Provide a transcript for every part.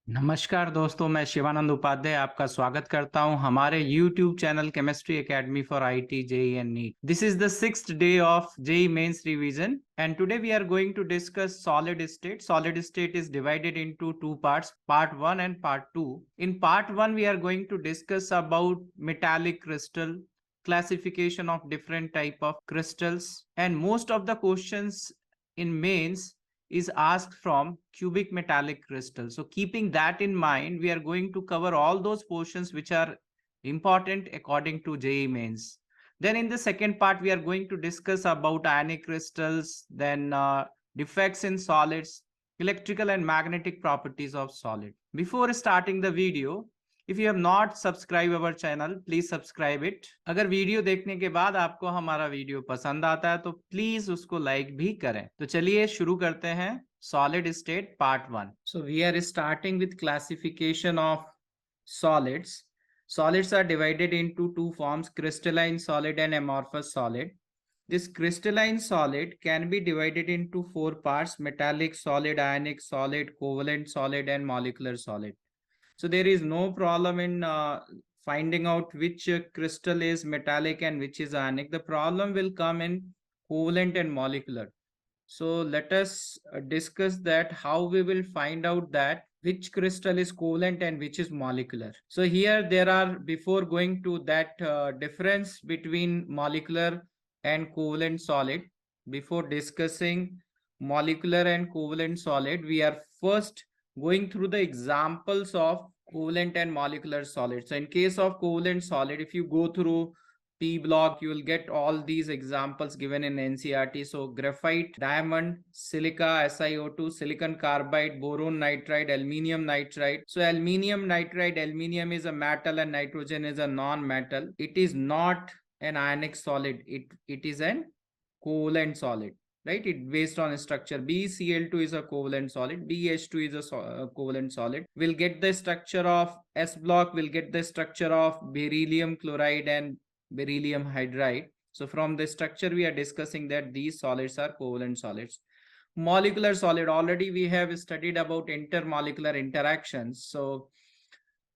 नमस्कार दोस्तों, मैं शिवानंद उपाध्याय आपका स्वागत करता हूं हमारे YouTube channel chemistry academy for IIT JEE and NEET. This is the sixth day of JEE Mains revision, and today we are going to discuss solid state. Solid state is divided into two parts, part 1 and part 2. In part 1, we are going to discuss about metallic crystal, classification of different type of crystals, and most of the questions in mains is asked from cubic metallic crystal. So keeping that in mind, we are going to cover all those portions which are important according to JEE mains. Then in the second part, we are going to discuss about ionic crystals, then defects in solids, electrical and magnetic properties of solid. Before starting the video, if you have not subscribed our channel, please subscribe it. अगर video देखने के बाद आपको हमारा video पसंद आता है तो प्लीज उसको लाइक भी करें। तो चलिए शुरू करते हैं solid state part 1. So we are starting with classification of solids. Solids are divided into two forms, crystalline solid and amorphous solid. This crystalline solid can be divided into four parts: metallic solid, ionic solid, covalent solid, and molecular solid. So there is no problem in finding out which crystal is metallic and which is ionic. The problem will come in covalent and molecular. So let us discuss that how we will find out that which crystal is covalent and which is molecular. So here there are, before going to that difference between molecular and covalent solid, before discussing molecular and covalent solid, we are first going through the examples of covalent and molecular solids. So in case of covalent solid, if you go through P block, you will get all these examples given in NCERT. So graphite, diamond, silica, SiO2, silicon carbide, boron nitride, aluminium nitride. So aluminium nitride, aluminium is a metal and nitrogen is a non-metal. It is not an ionic solid. It is an covalent solid, right? It based on structure. BCl2 is a covalent solid. BH2 is a covalent solid. We'll get the structure of S block. We'll get the structure of beryllium chloride and beryllium hydride. So from the structure we are discussing that these solids are covalent solids. Molecular solid, already we have studied about intermolecular interactions. So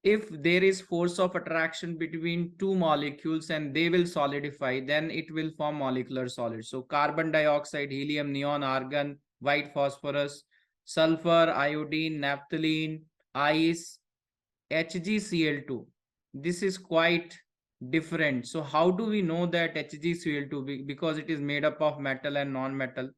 if there is force of attraction between two molecules and they will solidify, then it will form molecular solids. So carbon dioxide, helium, neon, argon, white phosphorus, sulfur, iodine, naphthalene, ice, HgCl2. This is quite different. So how do we know that HgCl2? Because it is made up of metal and non-metal,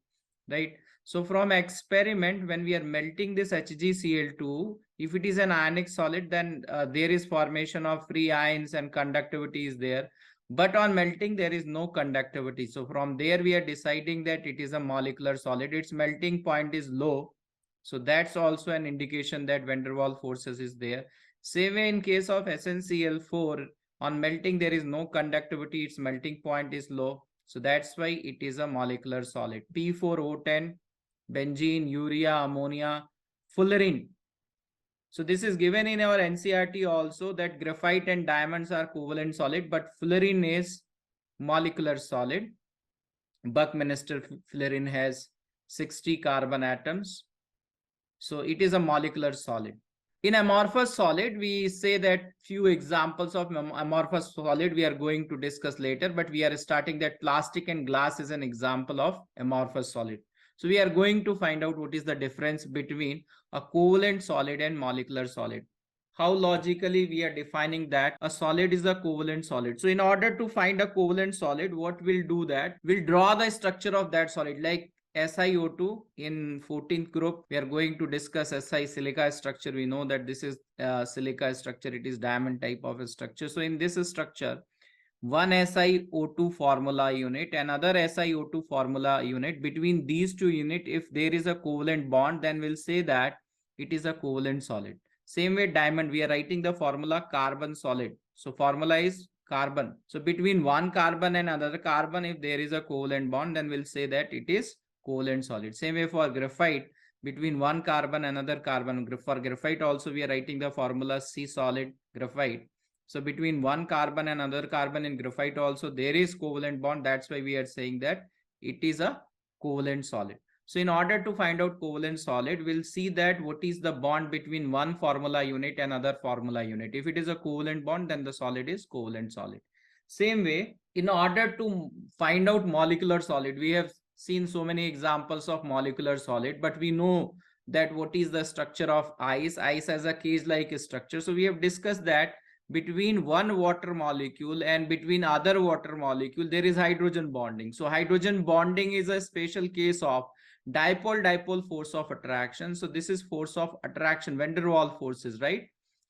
right? So from experiment, when we are melting this HgCl2, if it is an ionic solid, then there is formation of free ions and conductivity is there. But on melting, there is no conductivity. So from there, we are deciding that it is a molecular solid. Its melting point is low. So that's also an indication that van der Waals forces is there. Same way in case of SnCl4, on melting, there is no conductivity. Its melting point is low. So that's why it is a molecular solid. P4O10, benzene, urea, ammonia, fullerene. So this is given in our NCERT also, that graphite and diamonds are covalent solid, but fullerene is molecular solid. Buckminster fullerene has 60 carbon atoms. So it is a molecular solid. In amorphous solid, we say that few examples of amorphous solid we are going to discuss later, but we are starting that plastic and glass is an example of amorphous solid. So we are going to find out what is the difference between a covalent solid and molecular solid. How logically we are defining that a solid is a covalent solid. So in order to find a covalent solid, what we'll do that, we'll draw the structure of that solid. Like SiO2 in 14th group, we are going to discuss Si silica structure. We know that this is silica structure. It is diamond type of a structure. So in this structure, one SiO2 formula unit, another SiO2 formula unit. Between these two units, if there is a covalent bond, then we'll say that it is a covalent solid. Same way diamond, we are writing the formula carbon solid. So formula is carbon. So between one carbon and another carbon, if there is a covalent bond, then we'll say that it is covalent solid. Same way for graphite, between one carbon and another carbon. For graphite also we are writing the formula C solid graphite. So between one carbon and another carbon in graphite also there is covalent bond. That's why we are saying that it is a covalent solid. So in order to find out covalent solid, we'll see that what is the bond between one formula unit and other formula unit. If it is a covalent bond, then the solid is covalent solid. Same way, in order to find out molecular solid, we have seen so many examples of molecular solid, but we know that what is the structure of ice. Ice has a cage-like structure. So we have discussed that between one water molecule and between other water molecule, there is hydrogen bonding. So hydrogen bonding is a special case of dipole-dipole force of attraction. So this is force of attraction, van der Waals forces, right?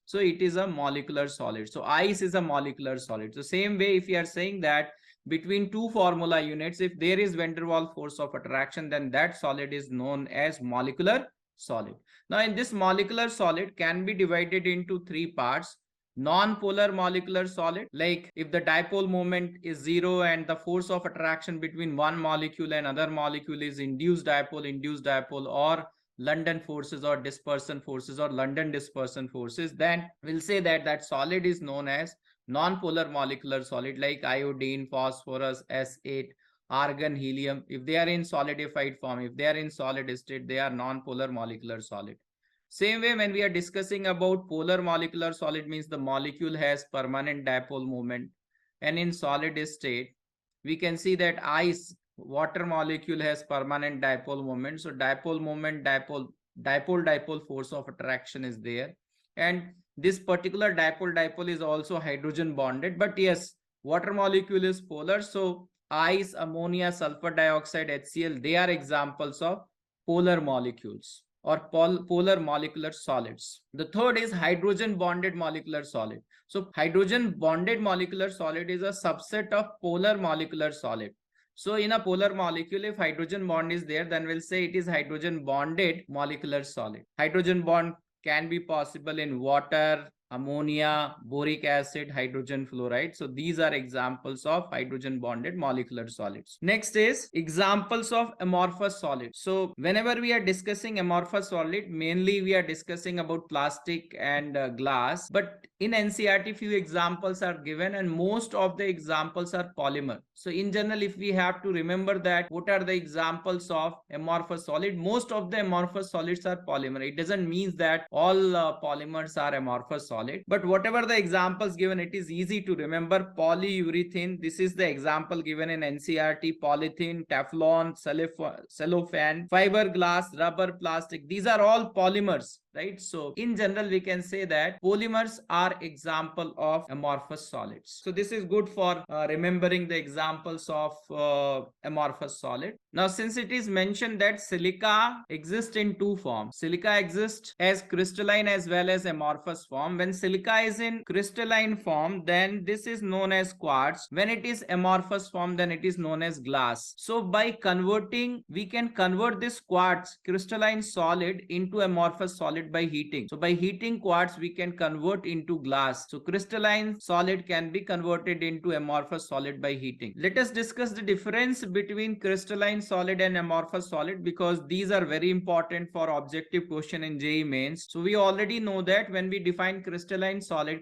So it is a molecular solid. So ice is a molecular solid. So same way, if you are saying that between two formula units, if there is van der Waals force of attraction, then that solid is known as molecular solid. Now in this molecular solid can be divided into three parts. Non-polar molecular solid, like if the dipole moment is zero and the force of attraction between one molecule and other molecule is induced dipole, or London forces or dispersion forces or London dispersion forces, then we'll say that that solid is known as non-polar molecular solid, like iodine, phosphorus, S8, argon, helium. If they are in solidified form, if they are in solid state, they are non-polar molecular solid. Same way, when we are discussing about polar molecular solid, means the molecule has permanent dipole moment, and in solid state we can see that ice water molecule has permanent dipole moment. So dipole moment, dipole force of attraction is there, and this particular dipole is also hydrogen bonded. But yes, water molecule is polar, so ice, ammonia, sulfur dioxide, HCl, they are examples of polar molecules or polar molecular solids. The third is hydrogen bonded molecular solid. So hydrogen bonded molecular solid is a subset of polar molecular solid. So in a polar molecule, if hydrogen bond is there, then we'll say it is hydrogen bonded molecular solid. Hydrogen bond can be possible in water, ammonia, boric acid, hydrogen fluoride. So these are examples of hydrogen bonded molecular solids. Next is examples of amorphous solids. So whenever we are discussing amorphous solid, mainly we are discussing about plastic and glass, but in NCERT few examples are given, and most of the examples are polymer. So in general, if we have to remember that what are the examples of amorphous solid, most of the amorphous solids are polymer. It doesn't mean that all polymers are amorphous solid, but whatever the examples given, it is easy to remember. Polyurethane, this is the example given in NCERT. Polythene, Teflon, cellophane, fiberglass, rubber, plastic, these are all polymers, right? So in general, we can say that polymers are example of amorphous solids. So this is good for remembering the examples of amorphous solid. Now, since it is mentioned that silica exists in two forms, silica exists as crystalline as well as amorphous form. When silica is in crystalline form, then this is known as quartz. When it is amorphous form, then it is known as glass. So by converting, we can convert this quartz crystalline solid into amorphous solid by heating. So by heating quartz, we can convert into glass. So crystalline solid can be converted into amorphous solid by heating. Let us discuss the difference between crystalline solid and amorphous solid, because these are very important for objective question in JEE mains. So we already know that when we define crystalline solid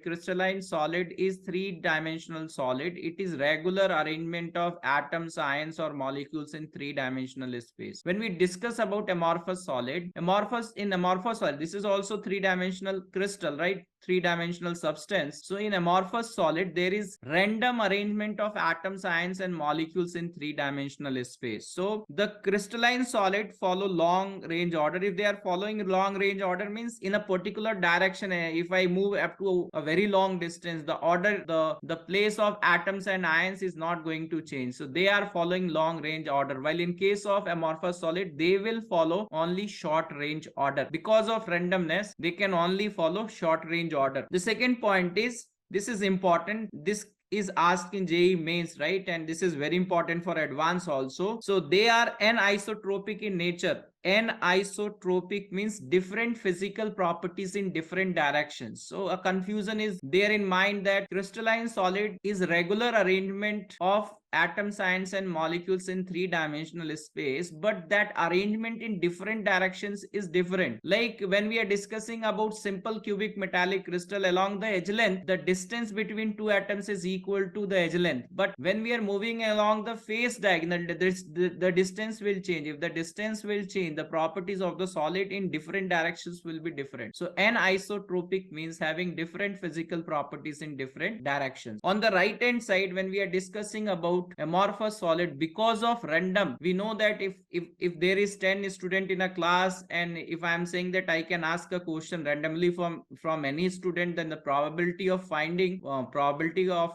is three-dimensional solid. It is regular arrangement of atoms, ions, or molecules in three-dimensional space. When we discuss about amorphous solid, amorphous solid, this is also three-dimensional crystal, right? Three-dimensional substance. So in amorphous solid, there is random arrangement of atoms, ions, and molecules in three-dimensional space. So the crystalline solid follow long range order. If they are following long range order, means in a particular direction, if I move up to a very long distance, the order, the place of atoms and ions is not going to change. So they are following long range order, while in case of amorphous solid, they will follow only short range order. Because of randomness, they can only follow short range order. The second point is, this is important, this is asked in JEE mains, right? And this is very important for advance also. So they are anisotropic in nature. anisotropic means different physical properties in different directions. So a confusion is there in mind that crystalline solid is regular arrangement of atoms, ions and molecules in three-dimensional space, but that arrangement in different directions is different. Like when we are discussing about simple cubic metallic crystal, along the edge length, the distance between two atoms is equal to the edge length. But when we are moving along the face diagonal, the distance will change. If the distance will change, the properties of the solid in different directions will be different. So anisotropic means having different physical properties in different directions. On the right hand side, when we are discussing about amorphous solid, because of random, we know that if there is 10 student in a class, and if I am saying that I can ask a question randomly from any student, then the probability of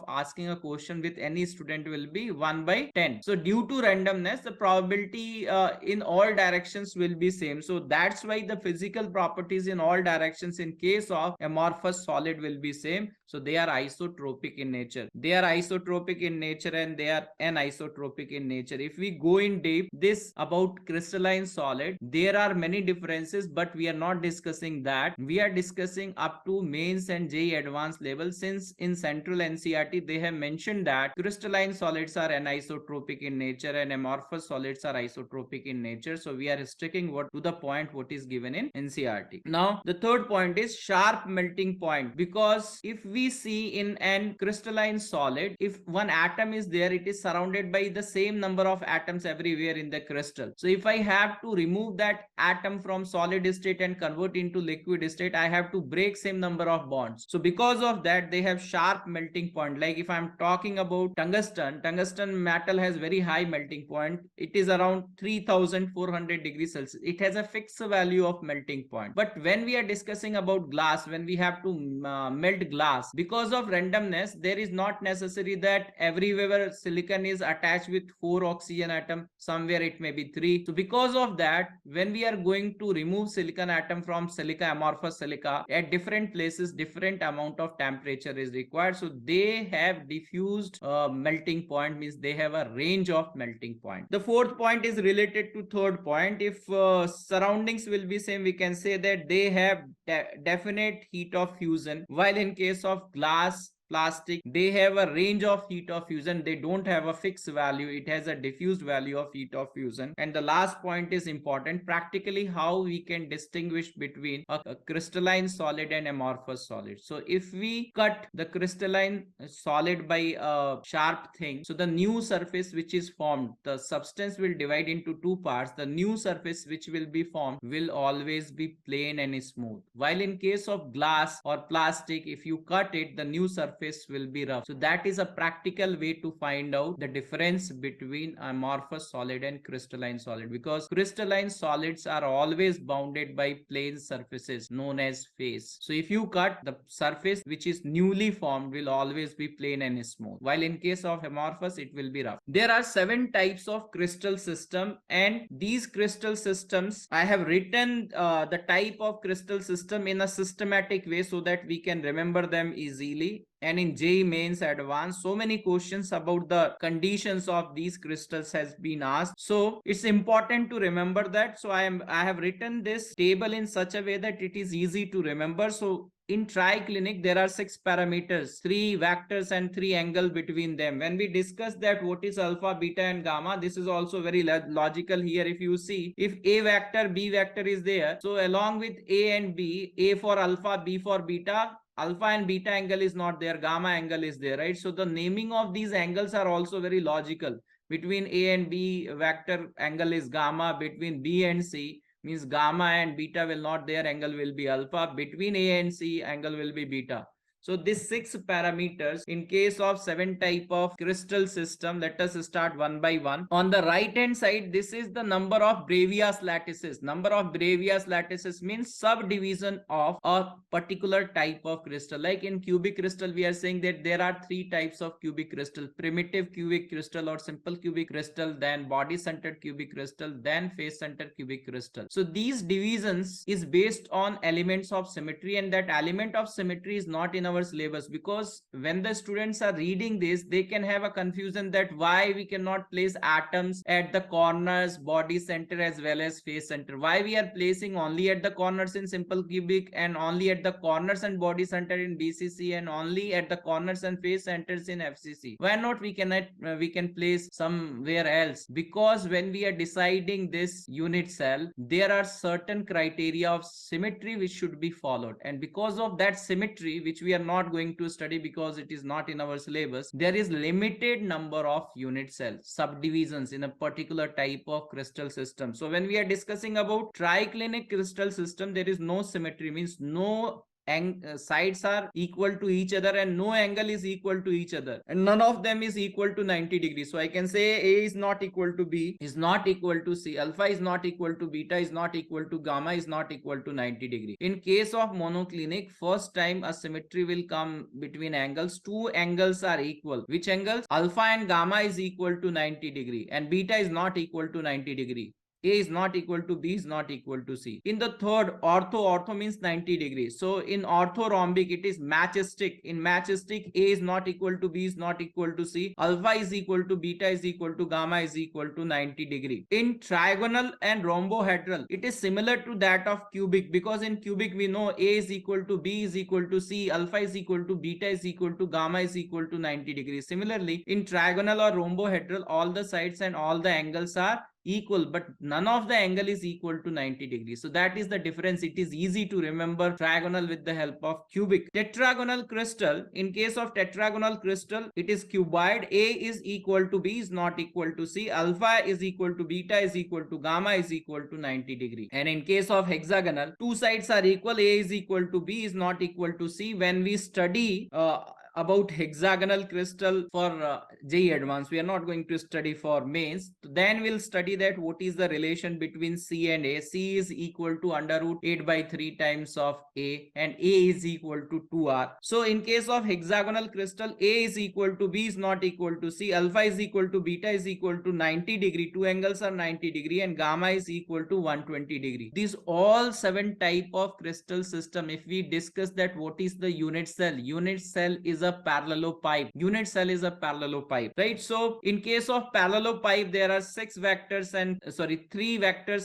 asking a question with any student will be 1 by 10. So due to randomness, the probability in all directions will be same. So that's why the physical properties in all directions in case of amorphous solid will be same. So they are isotropic in nature. They are isotropic in nature and they are anisotropic in nature. If we go in deep this about crystalline solid, there are many differences, but we are not discussing that. We are discussing up to mains and JEE advanced level, since in central NCERT they have mentioned that crystalline solids are anisotropic in nature and amorphous solids are isotropic in nature. So we are sticking to the point what is given in NCERT. Now the third point is sharp melting point, because if we see in an crystalline solid, if one atom is there, it is surrounded by the same number of atoms everywhere in the crystal. So if I have to remove that atom from solid state and convert into liquid state, I have to break same number of bonds. So because of that, they have sharp melting point. Like if I'm talking about tungsten metal has very high melting point. It is around 3400 degrees Celsius. It has a fixed value of melting point. But when we are discussing about glass, when we have to melt glass, because of randomness, there is not necessary that everywhere silicon is attached with 4 oxygen atom, somewhere it may be 3. So because of that, when we are going to remove silicon atom from silica, amorphous silica, at different places different amount of temperature is required. So they have diffused melting point, means they have a range of melting point. The fourth point is related to third point. If surroundings will be same, we can say that they have definite heat of fusion, while in case of glass, plastic, they have a range of heat of fusion. They don't have a fixed value. It has a diffused value of heat of fusion. And the last point is important, practically how we can distinguish between a crystalline solid and amorphous solid. So if we cut the crystalline solid by a sharp thing, so the new surface which is formed, the substance will divide into two parts. The new surface which will be formed will always be plain and smooth, while in case of glass or plastic, if you cut it, the new surface will be rough. So that is a practical way to find out the difference between amorphous solid and crystalline solid, because crystalline solids are always bounded by plane surfaces known as face. So if you cut, the surface which is newly formed will always be plain and smooth, while in case of amorphous it will be rough. There are 7 types of crystal system, and these crystal systems, I have written the type of crystal system in a systematic way so that we can remember them easily. And in JEE Mains Advanced, so many questions about the conditions of these crystals has been asked. So it's important to remember that. So I have written this table in such a way that it is easy to remember. So in triclinic, there are 6 parameters, 3 vectors and 3 angle between them. When we discuss that what is alpha, beta and gamma, this is also very logical here. If you see, if A vector, B vector is there, so along with A and B, A for alpha, B for beta, alpha and beta angle is not there, gamma angle is there, right? So the naming of these angles are also very logical. Between A and B vector, angle is gamma. Between B and C, means gamma and beta will not there, angle will be alpha. Between A and C, angle will be beta. So these 6 parameters in case of 7 type of crystal system. Let us start one by one. On the right hand side, this is the number of Bravais lattices. Number of Bravais lattices means subdivision of a particular type of crystal. Like in cubic crystal, we are saying that there are 3 types of cubic crystal: primitive cubic crystal or simple cubic crystal, then body centered cubic crystal, then face centered cubic crystal. So these divisions is based on elements of symmetry, and that element of symmetry is not in our our syllabus, because when the students are reading this, they can have a confusion that why we cannot place atoms at the corners, body center as well as face center. Why we are placing only at the corners in simple cubic and only at the corners and body center in BCC and only at the corners and face centers in FCC? Why not we can place somewhere else? Because when we are deciding this unit cell, there are certain criteria of symmetry which should be followed, and because of that symmetry, which we are not going to study because it is not in our syllabus, there is limited number of unit cells, subdivisions in a particular type of crystal system. So when we are discussing about triclinic crystal system, there is no symmetry, means no sides are equal to each other and no angle is equal to each other, and none of them is equal to 90 degrees. So I can say A is not equal to B, is not equal to C, alpha is not equal to beta, is not equal to gamma, is not equal to 90 degree. In case of monoclinic, first time a symmetry will come between angles. Two angles are equal. Which angles? Alpha and gamma is equal to 90 degree and beta is not equal to 90 degree. A is not equal to B, is not equal to C. In the third, ortho means 90 degrees. So in orthorhombic, it is matchstick. In matchstick, A is not equal to B, is not equal to C. Alpha is equal to beta, is equal to gamma, is equal to 90 degree. In trigonal and rhombohedral, it is similar to that of cubic, because in cubic we know A is equal to B, is equal to C, alpha is equal to beta, is equal to gamma, is equal to 90 degrees. Similarly, in trigonal or rhombohedral, all the sides and all the angles are equal, but none of the angle is equal to 90 degrees. So that is the difference. It is easy to remember trigonal with the help of cubic. Tetragonal crystal, in case of tetragonal crystal, it is cuboid. A is equal to B, is not equal to C. Alpha is equal to beta, is equal to gamma, is equal to 90 degree. And in case of hexagonal, two sides are equal. A is equal to B, is not equal to C. When we study about hexagonal crystal for JEE Advanced, we are not going to study for mains. Then we'll study that what is the relation between C and A. C is equal to under root 8 by 3 times of A, and A is equal to 2R. So in case of hexagonal crystal, A is equal to B, is not equal to C. Alpha is equal to beta, is equal to 90 degree. Two angles are 90 degree, and gamma is equal to 120 degree. These all 7 type of crystal system. If we discuss that what is the unit cell, unit cell is a parallelopipe. Unit cell is a parallelopipe, right? So in case of parallelopipe, there are 3 vectors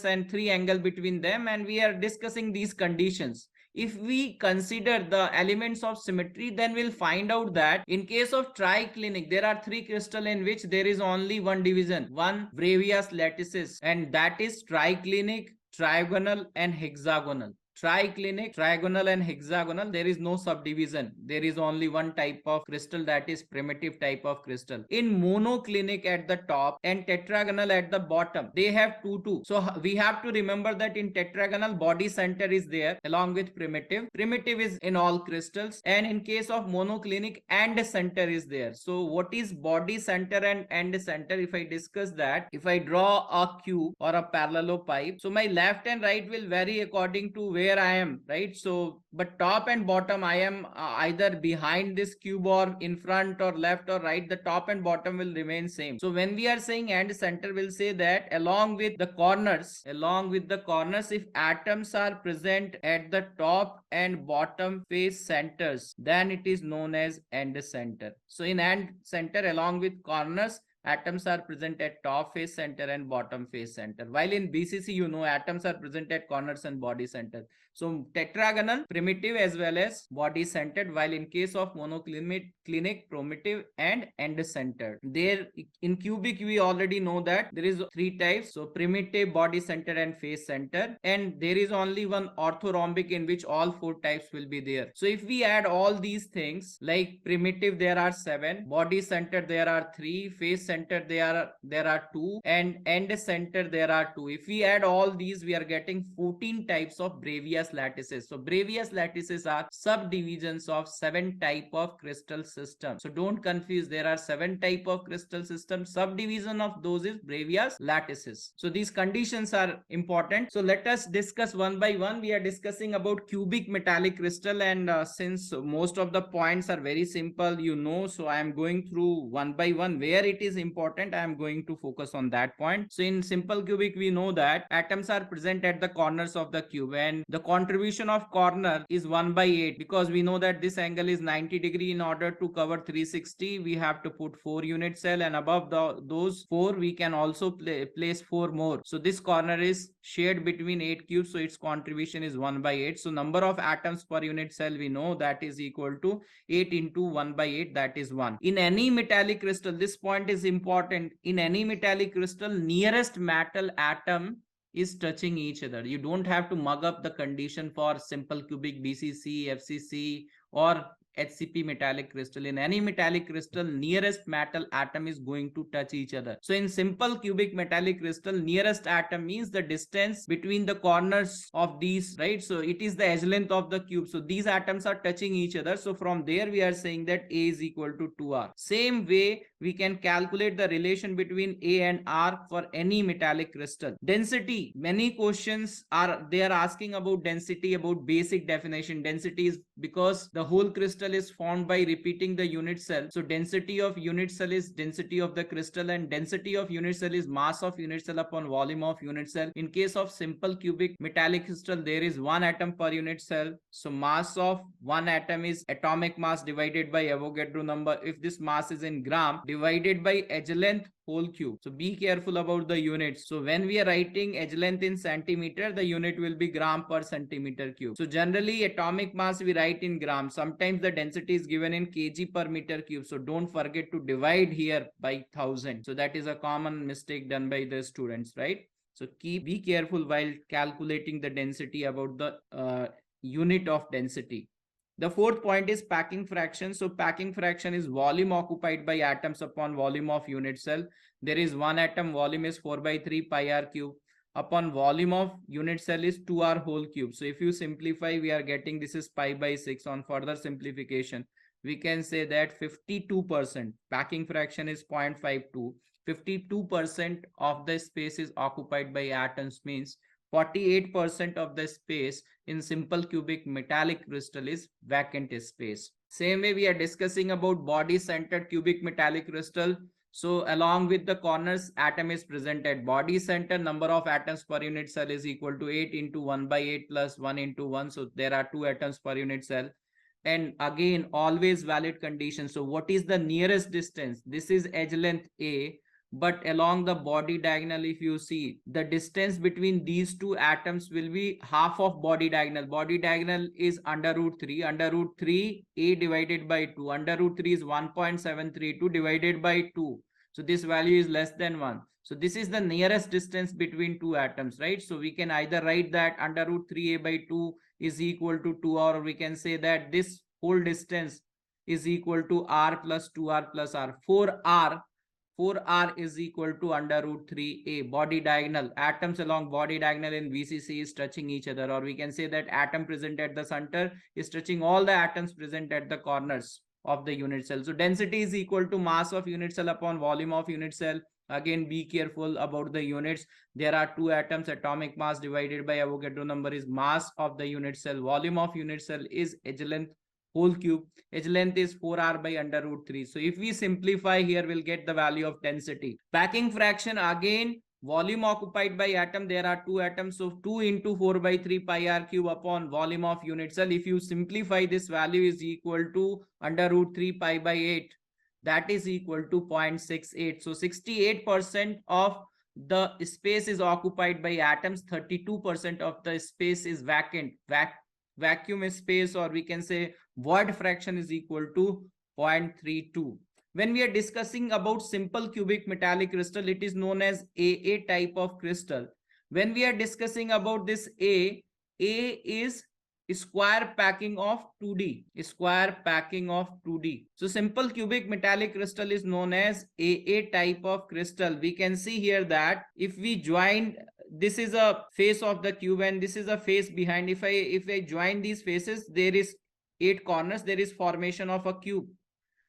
and 3 angle between them, and we are discussing these conditions. If we consider the elements of symmetry, then we'll find out that in case of triclinic, there are 3 crystal in which there is only one division, one Brevius lattices, and that is triclinic, trigonal and hexagonal. Triclinic, trigonal and hexagonal, there is no subdivision. There is only one type of crystal, that is primitive type of crystal. In monoclinic at the top and tetragonal at the bottom, they have 2. So we have to remember that in tetragonal, body center is there along with primitive. Primitive is in all crystals, and in case of monoclinic, end center is there. So what is body center and end center? If I discuss that, if I draw a cube or a parallelopipe, so my left and right will vary according to where I am, right? So but top and bottom, I am either behind this cube or in front or left or right. The top and bottom will remain same. So when we are saying end center, we'll say that along with the corners, if atoms are present at the top and bottom face centers, then it is known as end center. So in end center, along with corners, atoms are present at top face center and bottom face center. While in BCC, you know, atoms are present at corners and body center. So tetragonal, primitive as well as body centered, while in case of monoclinic, primitive and end centered. There in cubic, we already know that there is 3 types. So primitive, body centered and face centered, and there is only one orthorhombic in which all 4 types will be there. So if we add all these things, like primitive there are 7, body centered there are 3, face centered there are 2, and end center there are 2. If we add all these, we are getting 14 types of Brevius lattices. So Brevius lattices are subdivisions of 7 type of crystal system. So don't confuse, there are 7 type of crystal system. Subdivision of those is Brevius lattices. So these conditions are important. So let us discuss one by one. We are discussing about cubic metallic crystal, and since most of the points are very simple, you know, so I am going through one by one. Where it is important, I am going to focus on that point. So in simple cubic, we know that atoms are present at the corners of the cube, and the contribution of corner is 1/8, because we know that this angle is 90 degree. In order to cover 360, we have to put 4 unit cell, and above those 4 we can also place 4 more. So this corner is shared between 8 cubes, so its contribution is 1/8. So number of atoms per unit cell, we know that is equal to 8 into 1/8, that is 1. In any metallic crystal, this point is important, in any metallic crystal, nearest metal atom is touching each other. You don't have to mug up the condition for simple cubic BCC, FCC, or HCP metallic crystal. In any metallic crystal, nearest metal atom is going to touch each other. So in simple cubic metallic crystal, nearest atom means the distance between the corners of these, right? So it is the edge length of the cube. So these atoms are touching each other. So from there we are saying that A is equal to 2R. Same way we can calculate the relation between A and R for any metallic crystal. Density, many questions are asking about density, about basic definition. Density is because the whole crystal is formed by repeating the unit cell. So density of unit cell is density of the crystal, and density of unit cell is mass of unit cell upon volume of unit cell. In case of simple cubic metallic crystal, there is 1 atom per unit cell. So mass of 1 atom is atomic mass divided by Avogadro number. If this mass is in gram, divided by edge length whole cube. So be careful about the units. So when we are writing edge length in centimeter, the unit will be gram per centimeter cube. So generally atomic mass we write in gram. Sometimes the density is given in kg per meter cube. So don't forget to divide here by 1000. So that is a common mistake done by the students, right? So be careful while calculating the density about the unit of density. The fourth point is packing fraction. So packing fraction is volume occupied by atoms upon volume of unit cell. There is 1 atom, volume is 4/3 pi r cube. Upon volume of unit cell is 2r whole cube. So if you simplify, we are getting this is pi/6. On further simplification, we can say that 52%, packing fraction is 0.52. 52% of the space is occupied by atoms, means 48% of the space in simple cubic metallic crystal is vacant space. Same way we are discussing about body centered cubic metallic crystal. So along with the corners, atom is present at body center. Number of atoms per unit cell is equal to 8 into 1/8 plus 1 into 1. So there are 2 atoms per unit cell. And again, always valid condition. So what is the nearest distance? This is edge length A. But along the body diagonal, if you see, the distance between these two atoms will be half of body diagonal. Body diagonal is under root 3. Under root 3, A divided by 2. Under root 3 is 1.732 divided by 2. So this value is less than 1. So this is the nearest distance between two atoms, right? So we can either write that under root 3A by 2 is equal to 2, or we can say that this whole distance is equal to R plus 2R plus R. 4R is equal to under root 3A. Body diagonal, atoms along body diagonal in VCC is touching each other, or we can say that atom present at the center is touching all the atoms present at the corners of the unit cell. So density is equal to mass of unit cell upon volume of unit cell. Again, be careful about the units. There are 2 atoms. Atomic mass divided by Avogadro number is mass of the unit cell. Volume of unit cell is edge length whole cube. Edge length is 4r by under root 3. So if we simplify here, we'll get the value of density. Packing fraction, again, volume occupied by atom, there are 2 atoms. So 2 into 4/3 pi r cube upon volume of unit cell. If you simplify, this value is equal to under root 3 pi/8. That is equal to 0.68. So 68% of the space is occupied by atoms. 32% of the space is vacant. Vacuum space, or we can say void fraction, is equal to 0.32. When we are discussing about simple cubic metallic crystal, it is known as AA type of crystal. When we are discussing about this A is square packing of 2D. Square packing of 2D. So simple cubic metallic crystal is known as AA type of crystal. We can see here that if we join, this is a face of the cube and this is a face behind. If I join these faces, there is 8 corners, there is formation of a cube,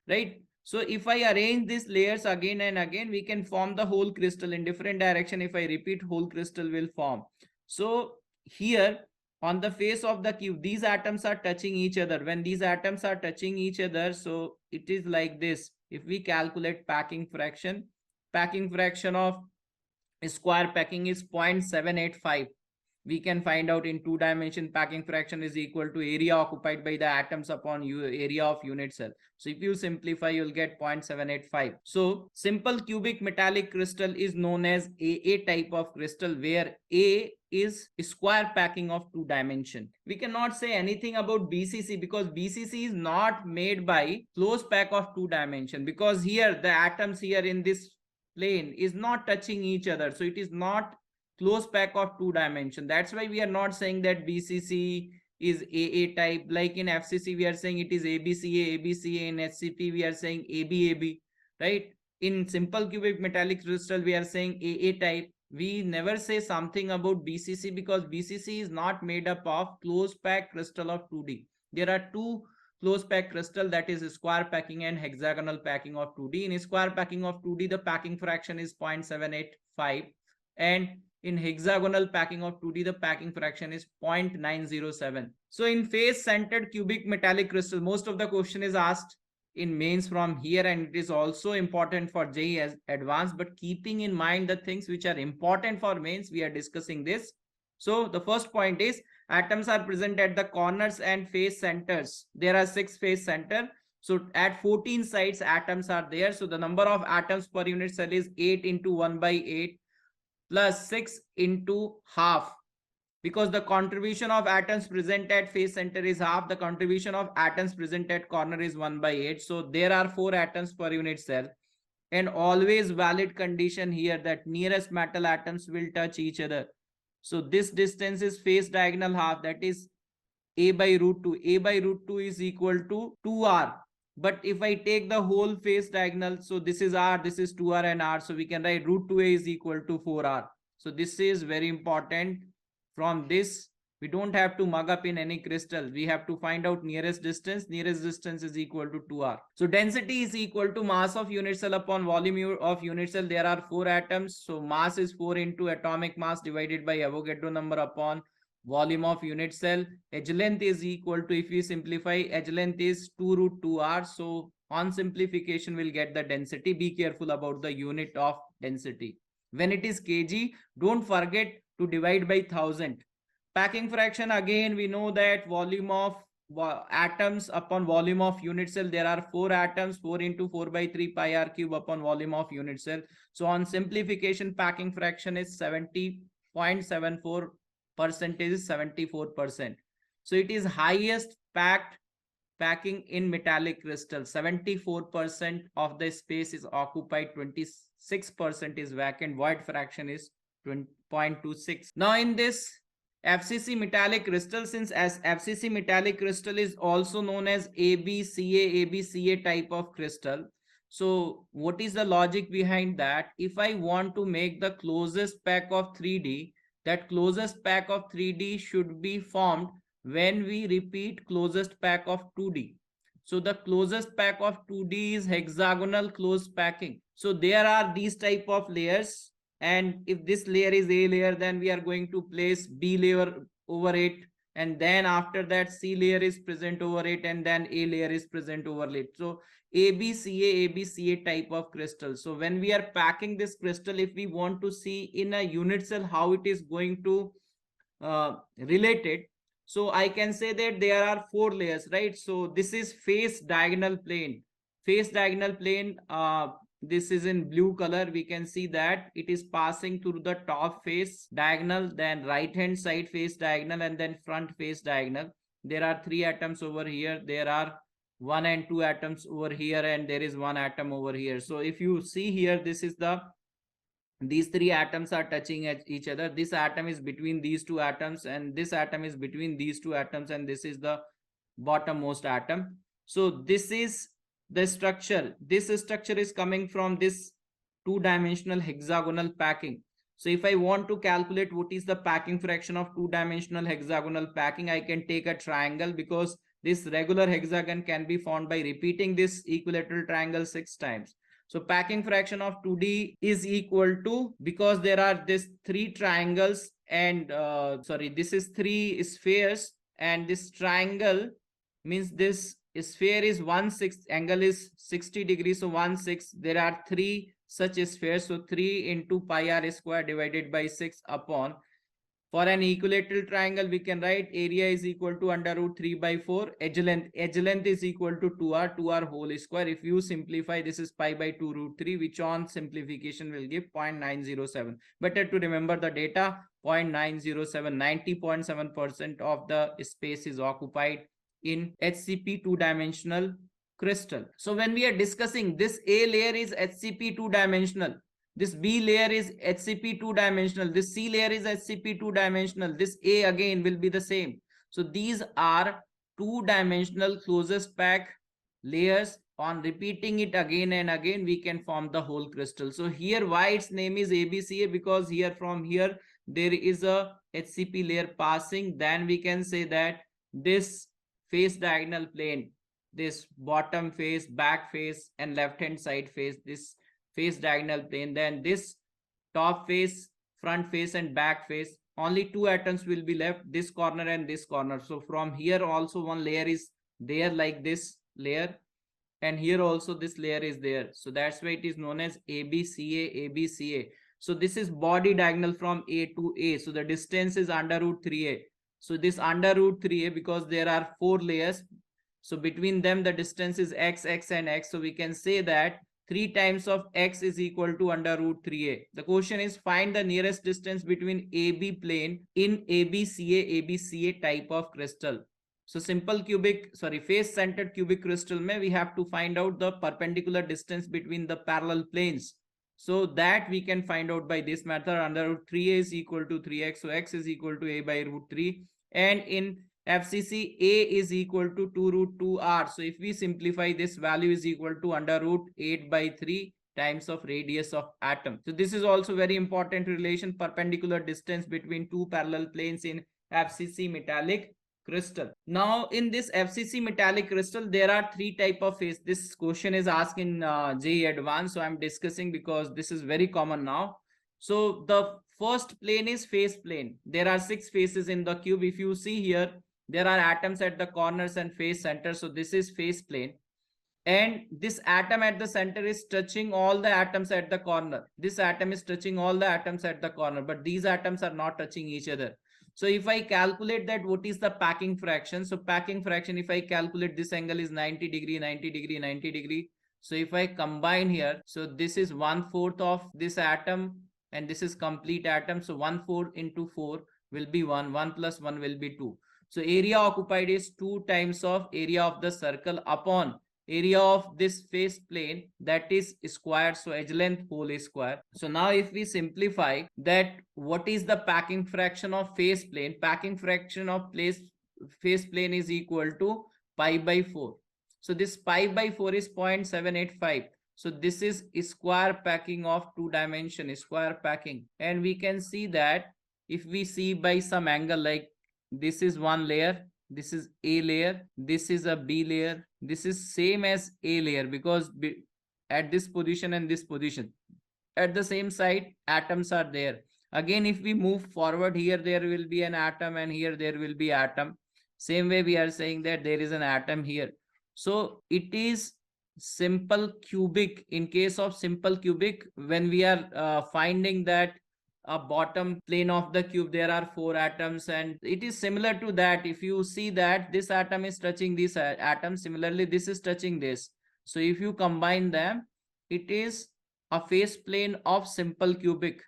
right? So if I arrange these layers again and again, we can form the whole crystal in different direction. If I repeat, whole crystal will form. So here on the face of the cube, these atoms are touching each other. When these atoms are touching each other, so it is like this. If we calculate packing fraction of square packing is 0.785. we can find out in 2-dimension packing fraction is equal to area occupied by the atoms upon area of unit cell. So if you simplify, you'll get 0.785. So simple cubic metallic crystal is known as AA type of crystal, where A is square packing of 2-dimension. We cannot say anything about BCC because BCC is not made by close pack of 2-dimension, because here the atoms here in this plane is not touching each other, so it is not close pack of 2-dimension. That's why we are not saying that BCC is AA type. Like in FCC we are saying it is ABCA, ABCA. In SCP we are saying ABAB, right? In simple cubic metallic crystal we are saying AA type. We never say something about BCC because BCC is not made up of close pack crystal of 2D. There are two close pack crystal, that is square packing and hexagonal packing of 2D. In square packing of 2D, the packing fraction is 0.785, and in hexagonal packing of 2D, the packing fraction is 0.907. So in face centered cubic metallic crystal, most of the question is asked in mains from here, and it is also important for JEE as advanced, but keeping in mind the things which are important for mains, we are discussing this. So the first point is atoms are present at the corners and face centers. There are 6 face center. So at 14 sites atoms are there. So the number of atoms per unit cell is 8 into 1 by 8 plus 6 into half, because the contribution of atoms present at face center is half, the contribution of atoms present at corner is 1 by 8. So there are 4 atoms per unit cell, and always valid condition here that nearest metal atoms will touch each other. So this distance is face diagonal half, that is A by root 2. A by root 2 is equal to 2R. But if I take the whole face diagonal, so this is R, this is 2R and R. So we can write root 2A is equal to 4R. So this is very important. From this, we don't have to mug up in any crystal. We have to find out nearest distance. Nearest distance is equal to 2R. So density is equal to mass of unit cell upon volume of unit cell. There are 4 atoms. So mass is 4 into atomic mass divided by Avogadro number upon volume of unit cell. Edge length is equal to, if we simplify, edge length is 2 root 2R. So on simplification, we'll get the density. Be careful about the unit of density. When it is kg, don't forget to divide by 1000. Packing fraction, again we know that volume of atoms upon volume of unit cell, there are 4 atoms, 4 into 4 by 3 pi r cube upon volume of unit cell. So on simplification, packing fraction is 70.74%, is 74%. So it is highest packing in metallic crystal. 74% of the space is occupied, 26% is vacant, void fraction is 0.26. Now in this FCC metallic crystal, since as FCC metallic crystal is also known as ABCA type of crystal, so what is the logic behind that? If I want to make the closest pack of 3D, that closest pack of 3D should be formed when we repeat closest pack of 2D. So the closest pack of 2D is hexagonal close packing. So there are these type of layers, and if this layer is A layer, then we are going to place B layer over it, and then after that C layer is present over it, and then A layer is present over it. So ABCA type of crystal. So when we are packing this crystal, if we want to see in a unit cell how it is going to relate it, so I can say that there are 4 layers, right? So this is face diagonal plane. Face diagonal plane, this is in blue color. We can see that it is passing through the top face diagonal, then right hand side face diagonal, and then front face diagonal. There are 3 atoms over here. There are 1 and 2 atoms over here, and there is 1 atom over here. So if you see here, this is these 3 atoms are touching at each other. This atom is between these 2 atoms, and this atom is between these 2 atoms, and this is the bottommost atom. So this is the structure. This structure is coming from this 2-dimensional hexagonal packing. So if I want to calculate what is the packing fraction of 2-dimensional hexagonal packing, I can take a triangle, because this regular hexagon can be formed by repeating this equilateral triangle 6 times. So packing fraction of 2D is equal to, because there are this 3 triangles and this is 3 spheres, and this triangle means this sphere is 1/6, angle is 60 degrees, so 1/6. There are 3 such spheres, so 3 into pi r square divided by 6 upon For an equilateral triangle, we can write area is equal to under root 3 by 4. Edge length is equal to 2r whole square. If you simplify, this is pi by 2 root 3, which on simplification will give 0.907. Better to remember the data, 0.907, 90.7% of the space is occupied in HCP two-dimensional crystal. So when we are discussing, this A layer is HCP two-dimensional. This B layer is HCP two-dimensional. This C layer is HCP two-dimensional. This A again will be the same. So these are two-dimensional closest pack layers. On repeating it again and again, we can form the whole crystal. So here why its name is ABCA, because here from here there is a HCP layer passing. Then we can say that this face diagonal plane, this bottom face, back face, and left hand side face, this face diagonal plane, then this top face, front face, and back face, only two atoms will be left, this corner and this corner. So from here also one layer is there, like this layer, and here also this layer is there. So that's why it is known as ABCA, ABCA. So this is body diagonal from A to A. So the distance is under root 3a. So this under root 3a, because there are four layers, so between them the distance is x, x, and x. So we can say that 3 times of x is equal to under root 3a. The question is find the nearest distance between AB plane in ABCA, ABCA type of crystal. So simple face centered cubic crystal mein we have to find out the perpendicular distance between the parallel planes. So that we can find out by this method. Under root 3a is equal to 3x. So x is equal to a by root 3. And in FCC, a is equal to 2 root 2r. So if we simplify, this value is equal to under root 8 by 3 times of radius of atom. So this is also very important relation, perpendicular distance between two parallel planes in FCC metallic crystal. Now in this FCC metallic crystal, there are three type of face. This question is asked in JEE Advanced, so I'm discussing because this is very common now. So the first plane is face plane. There are 6 faces in the cube. If you see here, there are atoms at the corners and face center. So this is face plane. And this atom at the center is touching all the atoms at the corner. This atom is touching all the atoms at the corner, but these atoms are not touching each other. So if I calculate that, what is the packing fraction? So packing fraction, if I calculate, this angle is 90 degree, 90 degree, 90 degree. So if I combine here, so this is 1/4 of this atom and this is complete atom. So 1/4 into 4 will be 1. 1 plus 1 will be 2. So area occupied is 2 times of area of the circle upon area of this face plane, that is square. So edge length whole is square. So now if we simplify that, what is the packing fraction of face plane? Packing fraction of face plane is equal to pi by 4. So this pi by 4 is 0.785. So this is square packing of 2 dimension, square packing. And we can see that if we see by some angle, like this is one layer, this is A layer, this is a B layer, this is same as A layer, because at this position and this position, at the same side, atoms are there. Again, if we move forward, here there will be an atom and here there will be atom. Same way we are saying that there is an atom here. So it is simple cubic. In case of simple cubic, when we are finding that a bottom plane of the cube, there are 4 atoms, and it is similar to that. If you see that this atom is touching this atom, similarly this is touching this. So if you combine them, it is a face plane of simple cubic,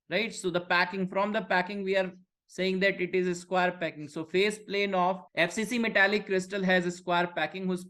right? So the packing, from the packing we are saying that it is a square packing. So face plane of FCC metallic crystal has a square packing whose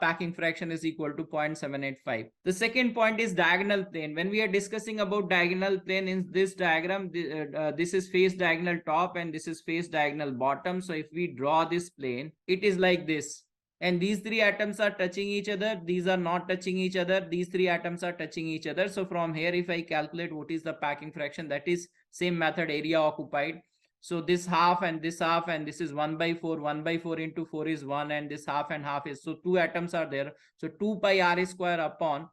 packing fraction is equal to 0.785. The second point is diagonal plane. When we are discussing about diagonal plane in this diagram, this is face diagonal top and this is face diagonal bottom. So if we draw this plane, it is like this. And these 3 atoms are touching each other. These are not touching each other. These 3 atoms are touching each other. So from here, if I calculate what is the packing fraction, that is same method, area occupied. So this half and this half, and this is 1 by 4. 1 by 4 into 4 is 1, and this half and half is, so 2 atoms are there. So 2 pi r square upon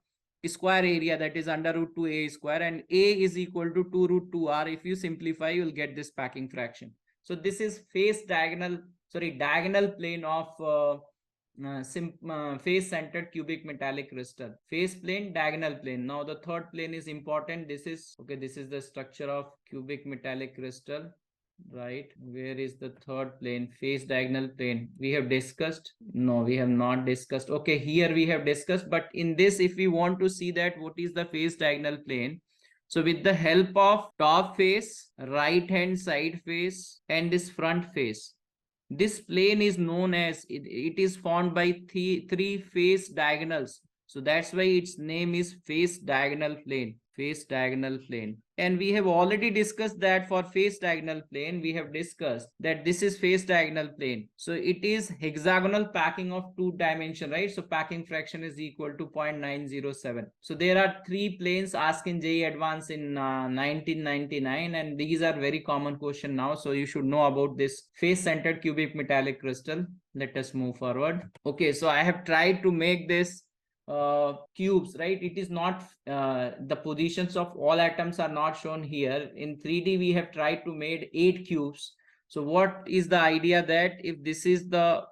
square area, that is under root 2a square, and a is equal to 2 root 2r. If you simplify, you will get this packing fraction. So this is diagonal plane of face centered cubic metallic crystal. Face plane, diagonal plane. Now the third plane is important. This is the structure of cubic metallic crystal. right? Where is the third plane? Face diagonal plane. We have discussed. No, we have not discussed. Okay, here we have discussed, but in this, if we want to see that what is the face diagonal plane, so with the help of top face, right hand side face, and this front face, this plane is known as, it is formed by three face diagonals. So that's why its name is face diagonal plane. Face diagonal plane. And we have already discussed that for face diagonal plane, we have discussed that this is face diagonal plane. So it is hexagonal packing of 2 dimension, right? So packing fraction is equal to 0.907. So there are 3 planes asked in JEE Advanced in 1999, and these are very common question now. So you should know about this face centered cubic metallic crystal. Let us move forward. Okay, so I have tried to make this cubes, right? It is not the positions of all atoms are not shown here. In 3D we have tried to make 8 cubes. So what is the idea, that if this is the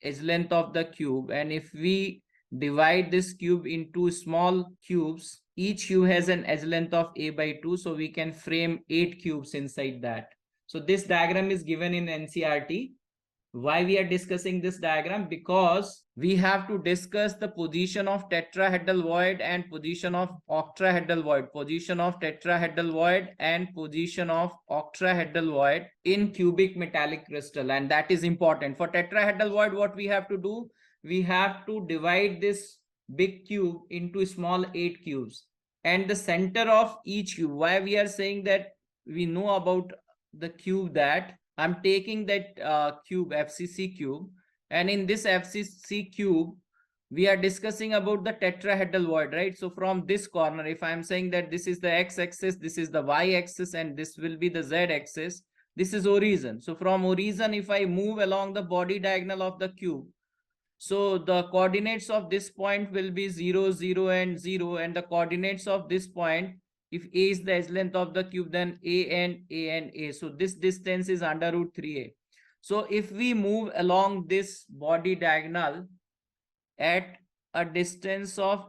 edge length of the cube, and if we divide this cube into small cubes, each cube has an edge length of a by 2, so we can frame 8 cubes inside that. So this diagram is given in NCERT. Why we are discussing this diagram? Because we have to discuss the position of tetrahedral void and position of octahedral void, position of tetrahedral void and position of octahedral void in cubic metallic crystal. And that is important. For tetrahedral void, what we have to do, we have to divide this big cube into small 8 cubes, and the center of each cube, why we are saying that we know about the cube, that I'm taking that cube, FCC cube, and in this FCC cube, we are discussing about the tetrahedral void, right? So from this corner, if I'm saying that this is the x-axis, this is the y-axis, and this will be the z-axis, this is origin. So from origin, if I move along the body diagonal of the cube, so the coordinates of this point will be 0, 0, and 0, and the coordinates of this point, if a is the edge length of the cube, then a and a and a. So this distance is under root 3a. So if we move along this body diagonal at a distance of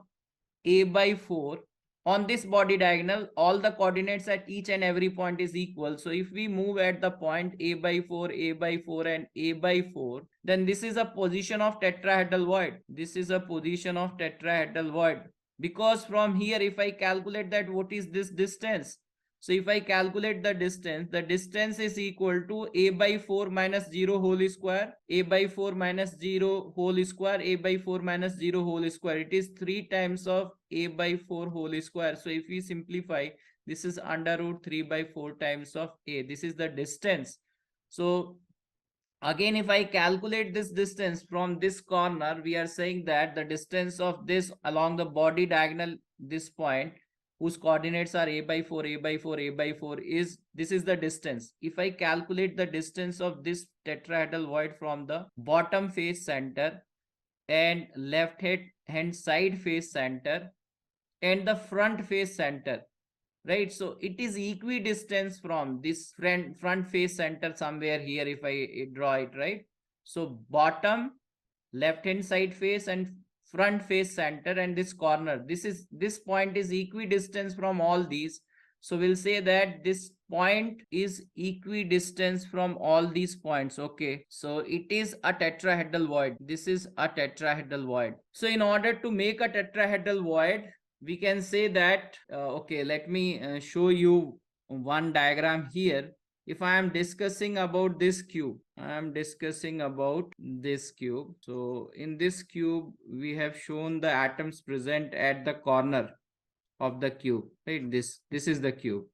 a by 4, on this body diagonal, all the coordinates at each and every point is equal. So if we move at the point a by 4, a by 4, and a by 4, then this is a position of tetrahedral void. This is a position of tetrahedral void. Because from here, if I calculate that what is this distance, so if I calculate the distance is equal to a by 4 minus 0 whole square, a by 4 minus 0 whole square, a by 4 minus 0 whole square. It is 3 times of a by 4 whole square. So if we simplify, this is under root 3 by 4 times of a. This is the distance. So again, if I calculate this distance from this corner, we are saying that the distance of this along the body diagonal, this point, whose coordinates are a by 4, a by 4, a by 4, is, this is the distance. If I calculate the distance of this tetrahedral void from the bottom face center and left hand side face center and the front face center, right? So it is equidistance from this front face center somewhere here, if I draw it, right? So bottom left hand side face and front face center and this corner, this point is equidistance from all these. So we'll say that this point is equidistance from all these points. Okay, so it is a tetrahedral void. This is a tetrahedral void. So in order to make a tetrahedral void, we can say that, okay, let me show you one diagram here. If I am discussing about this cube, I am discussing about this cube. So in this cube, we have shown the atoms present at the corner of the cube, right? This is the cube.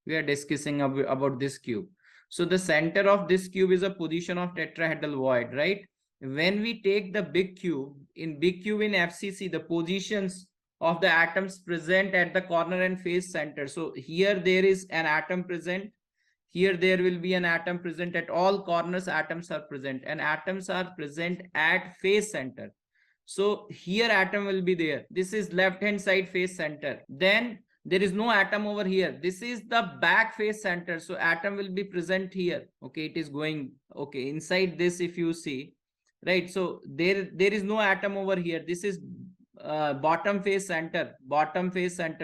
We are discussing about this cube. So the center of this cube is a position of tetrahedral void, right? When we take the big cube in FCC, the positions of the atoms present at the corner and face center. So here there is an atom present. Here there will be an atom present. At all corners atoms are present, and atoms are present at face center. So here atom will be there. This is left hand side face center. Then there is no atom over here. This is the back face center. So atom will be present here. Okay, it is going, okay, inside this, if you see, right? So there is no atom over here. This is bottom face center.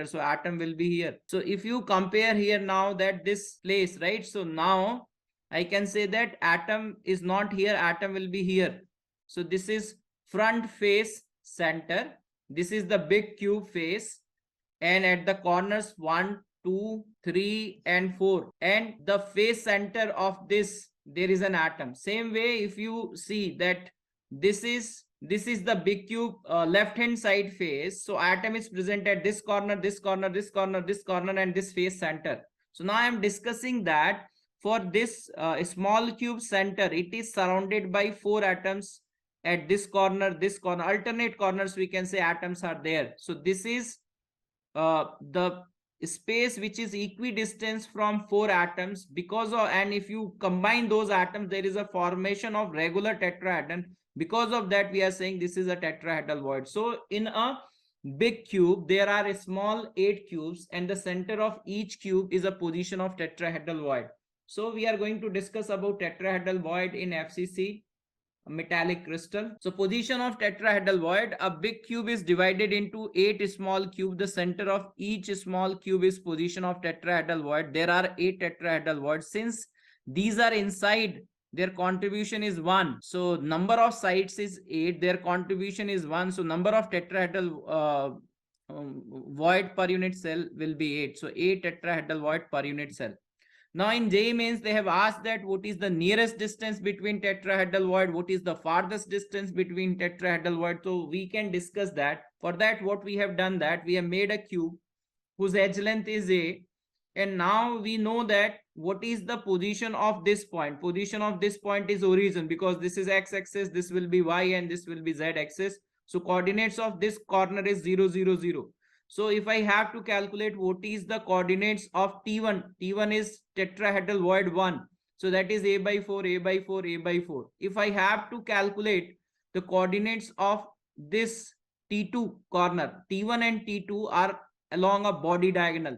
So atom will be here. So if you compare here now, that this place, right? So now I can say that atom is not here, atom will be here. So this is front face center. This is the big cube face, and at the corners 1, 2, 3 and 4, and the face center of this there is an atom. Same way, if you see that this is the big cube left hand side face, so atom is present at this corner, this corner, this corner, this corner and this face center. So now I am discussing that for this small cube center, it is surrounded by 4 atoms at this corner, alternate corners we can say atoms are there. So this is the space which is equidistant from 4 atoms, because of, and if you combine those atoms there is a formation of regular tetrahedron. Because of that we are saying this is a tetrahedral void. So in a big cube there are a small 8 cubes, and the center of each cube is a position of tetrahedral void. So we are going to discuss about tetrahedral void in FCC metallic crystal. So position of tetrahedral void, a big cube is divided into 8 small cubes. The center of each small cube is position of tetrahedral void. There are 8 tetrahedral voids. Since these are inside, their contribution is 1. So number of sides is 8, their contribution is 1. So number of tetrahedral void per unit cell will be 8. So 8 tetrahedral void per unit cell. Now in JEE Mains, they have asked that what is the nearest distance between tetrahedral void, what is the farthest distance between tetrahedral void. So we can discuss that. For that, what we have done, that we have made a cube whose edge length is A, and now we know that what is the position of this point. Position of this point is origin, because this is x-axis, this will be y and this will be z-axis. So coordinates of this corner is 0, 0, 0. So if I have to calculate what is the coordinates of T1, T1 is tetrahedral void 1. So that is A by 4, A by 4, A by 4. If I have to calculate the coordinates of this T2 corner, T1 and T2 are along a body diagonal.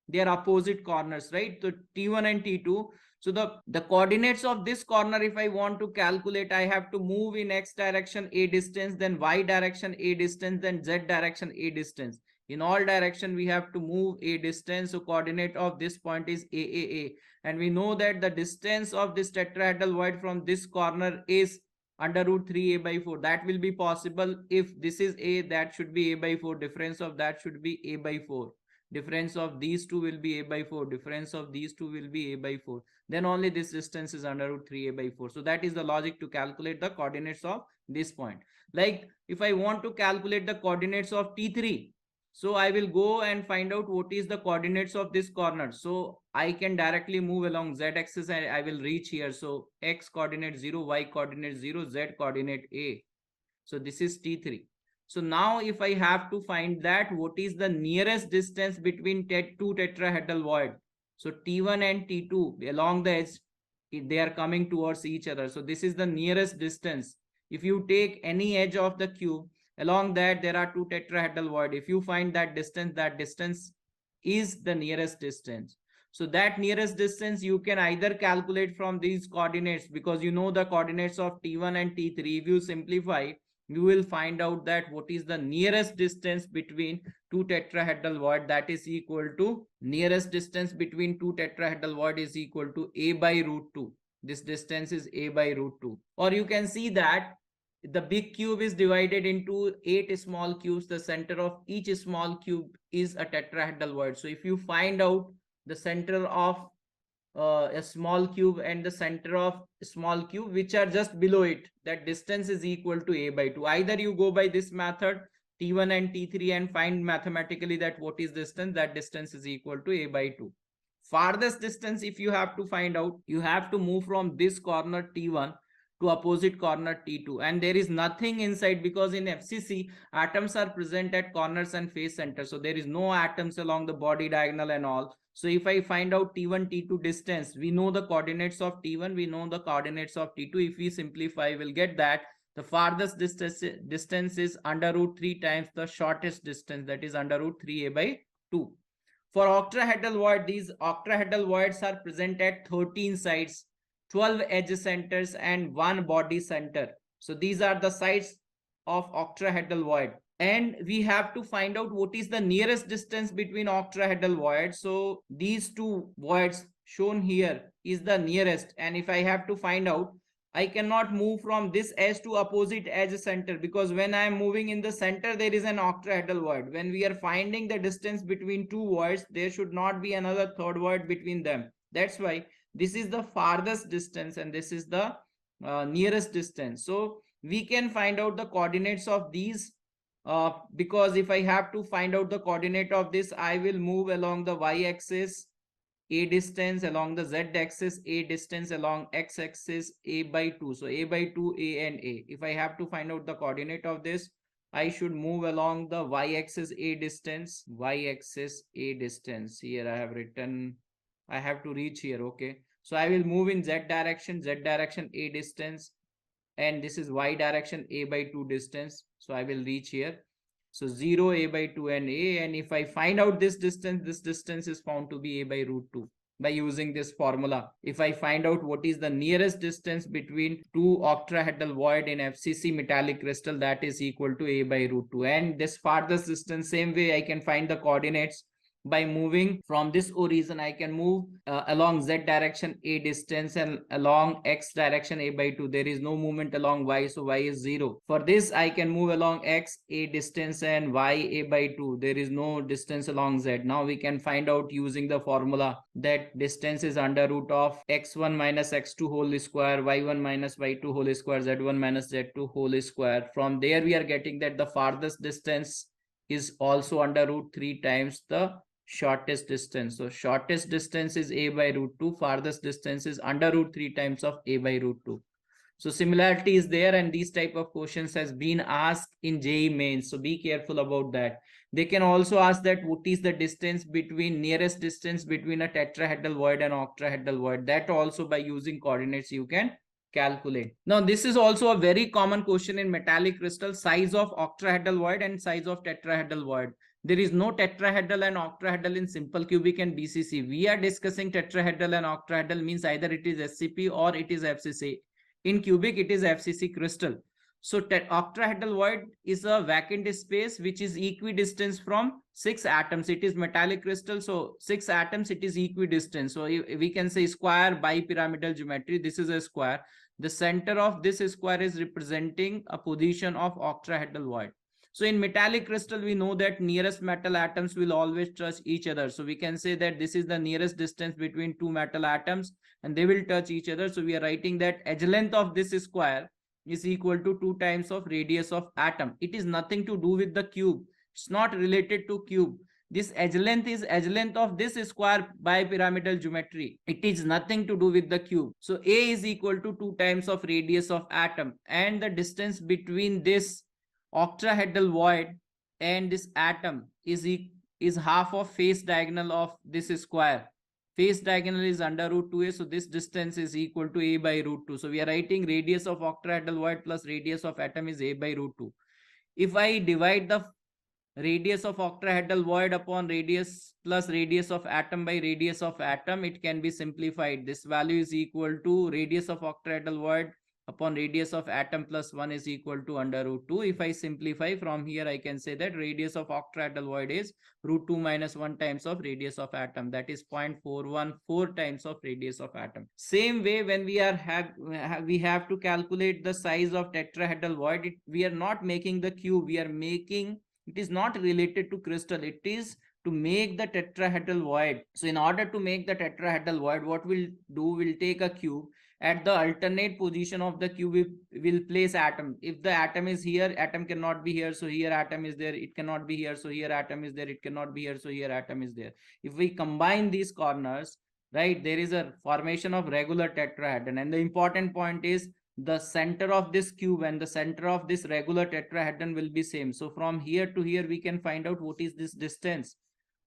They are opposite corners, right? So T1 and T2. So the coordinates of this corner, if I want to calculate, I have to move in x direction a distance, then y direction a distance, then z direction a distance. In all direction we have to move a distance. So coordinate of this point is a, and we know that the distance of this tetrahedral void from this corner is under root 3a by 4. That will be possible. If this is a, that should be a by 4. Difference of that should be a by 4. Difference of these two will be a by 4. Difference of these two will be a by 4. Then only this distance is under root 3a by 4. So that is the logic to calculate the coordinates of this point. Like if I want to calculate the coordinates of T3, so I will go and find out what is the coordinates of this corner. So I can directly move along z-axis and I will reach here. So x coordinate 0, y coordinate 0, z coordinate a. So this is T3. So now if I have to find that what is the nearest distance between two tetrahedral void. So T1 and T2 along the edge, they are coming towards each other. So this is the nearest distance. If you take any edge of the cube, along that there are two tetrahedral void. If you find that distance is the nearest distance. So that nearest distance you can either calculate from these coordinates, because you know the coordinates of T1 and T3. If you simplify, you will find out that what is the nearest distance between two tetrahedral void. That is equal to, nearest distance between two tetrahedral void is equal to a by root 2. This distance is a by root 2. Or you can see that the big cube is divided into 8 small cubes. The center of each small cube is a tetrahedral void. So if you find out the center of a small cube and the center of a small cube which are just below it, that distance is equal to a by 2. Either you go by this method, T1 and T3, and find mathematically that what is distance, that distance is equal to a by 2. Farthest distance, if you have to find out, you have to move from this corner T1 to opposite corner T2, and there is nothing inside, because in FCC atoms are present at corners and face center. So there is no atoms along the body diagonal and all. So if I find out T1 T2 distance, we know the coordinates of T1, we know the coordinates of T2. If we simplify, we'll get that the farthest distance is under root 3 times the shortest distance, that is under root 3a by 2. For octahedral void, these octahedral voids are present at 13 sides, 12 edge centers and 1 body center. So these are the sides of octahedral void, and we have to find out what is the nearest distance between octahedral voids. So these two voids shown here is the nearest, and if I have to find out, I cannot move from this edge to opposite edge center, because when I am moving in the center, there is an octahedral void. When we are finding the distance between two voids, there should not be another third void between them. That's why this is the farthest distance and this is the nearest distance. So we can find out the coordinates of these, because if I have to find out the coordinate of this, I will move along the y-axis a distance, along the z-axis a distance, along x-axis a by 2. So a by 2, a and a. If I have to find out the coordinate of this, I should move along the y-axis a distance, y-axis a distance. Here I have written, I have to reach here. Okay, so I will move in z direction a distance, and this is y direction a by 2 distance. So I will reach here. So 0, a by 2 and a, and if I find out this distance is found to be a by root 2 by using this formula. If I find out what is the nearest distance between two octahedral void in FCC metallic crystal, that is equal to a by root 2. And this farthest distance, same way I can find the coordinates by moving from this origin. I can move along z direction a distance and along x direction a by 2. There is no movement along y, so y is 0. For this I can move along x a distance and y a by 2. There is no distance along z. Now we can find out using the formula that distance is under root of x1 minus x2 whole square, y1 minus y2 whole square, z1 minus z2 whole square. From there we are getting that the farthest distance is also under root 3 times the shortest distance. So shortest distance is a by root 2, farthest distance is under root 3 times of a by root 2. So similarity is there, and these type of questions has been asked in JEE mains, so be careful about that. They can also ask that what is the distance between, nearest distance between a tetrahedral void and octahedral void. That also by using coordinates you can calculate. Now this is also a very common question in metallic crystal: size of octahedral void and size of tetrahedral void. There is no tetrahedral and octahedral in simple cubic and BCC. We are discussing tetrahedral and octahedral, means either it is SCP or it is FCC. In cubic it is FCC crystal. So octahedral void is a vacant space which is equidistant from 6 atoms. It is metallic crystal, so 6 atoms, it is equidistant. So we can say square bipyramidal geometry. This is a square. The center of this square is representing a position of octahedral void. So in metallic crystal, we know that nearest metal atoms will always touch each other. So we can say that this is the nearest distance between two metal atoms and they will touch each other. So we are writing that edge length of this square is equal to 2 times of radius of atom. It is nothing to do with the cube. It's not related to cube. This edge length is edge length of this square bipyramidal geometry. It is nothing to do with the cube. So A is equal to 2 times of radius of atom, and the distance between this octahedral void and this atom is half of face diagonal of this square. Face diagonal is under root 2a, so this distance is equal to a by root 2. So we are writing radius of octahedral void plus radius of atom is a by root 2. If I divide the radius of octahedral void upon radius plus radius of atom by radius of atom, it can be simplified. This value is equal to radius of octahedral void upon radius of atom plus 1 is equal to under root 2. If I simplify from here, I can say that radius of octahedral void is root 2 minus 1 times of radius of atom, that is 0.414 times of radius of atom. Same way, when we have to calculate the size of tetrahedral void, we are not making the cube, we are making, it is not related to crystal, it is to make the tetrahedral void. So in order to make the tetrahedral void, what we'll do, we'll take a cube. At the alternate position of the cube, we will place atom. If the atom is here, atom cannot be here, so here atom is there, it cannot be here, so here atom is there, it cannot be here, so here atom is there. If we combine these corners, right, there is a formation of regular tetrahedron. And the important point is the center of this cube and the center of this regular tetrahedron will be same. So from here to here, we can find out what is this distance.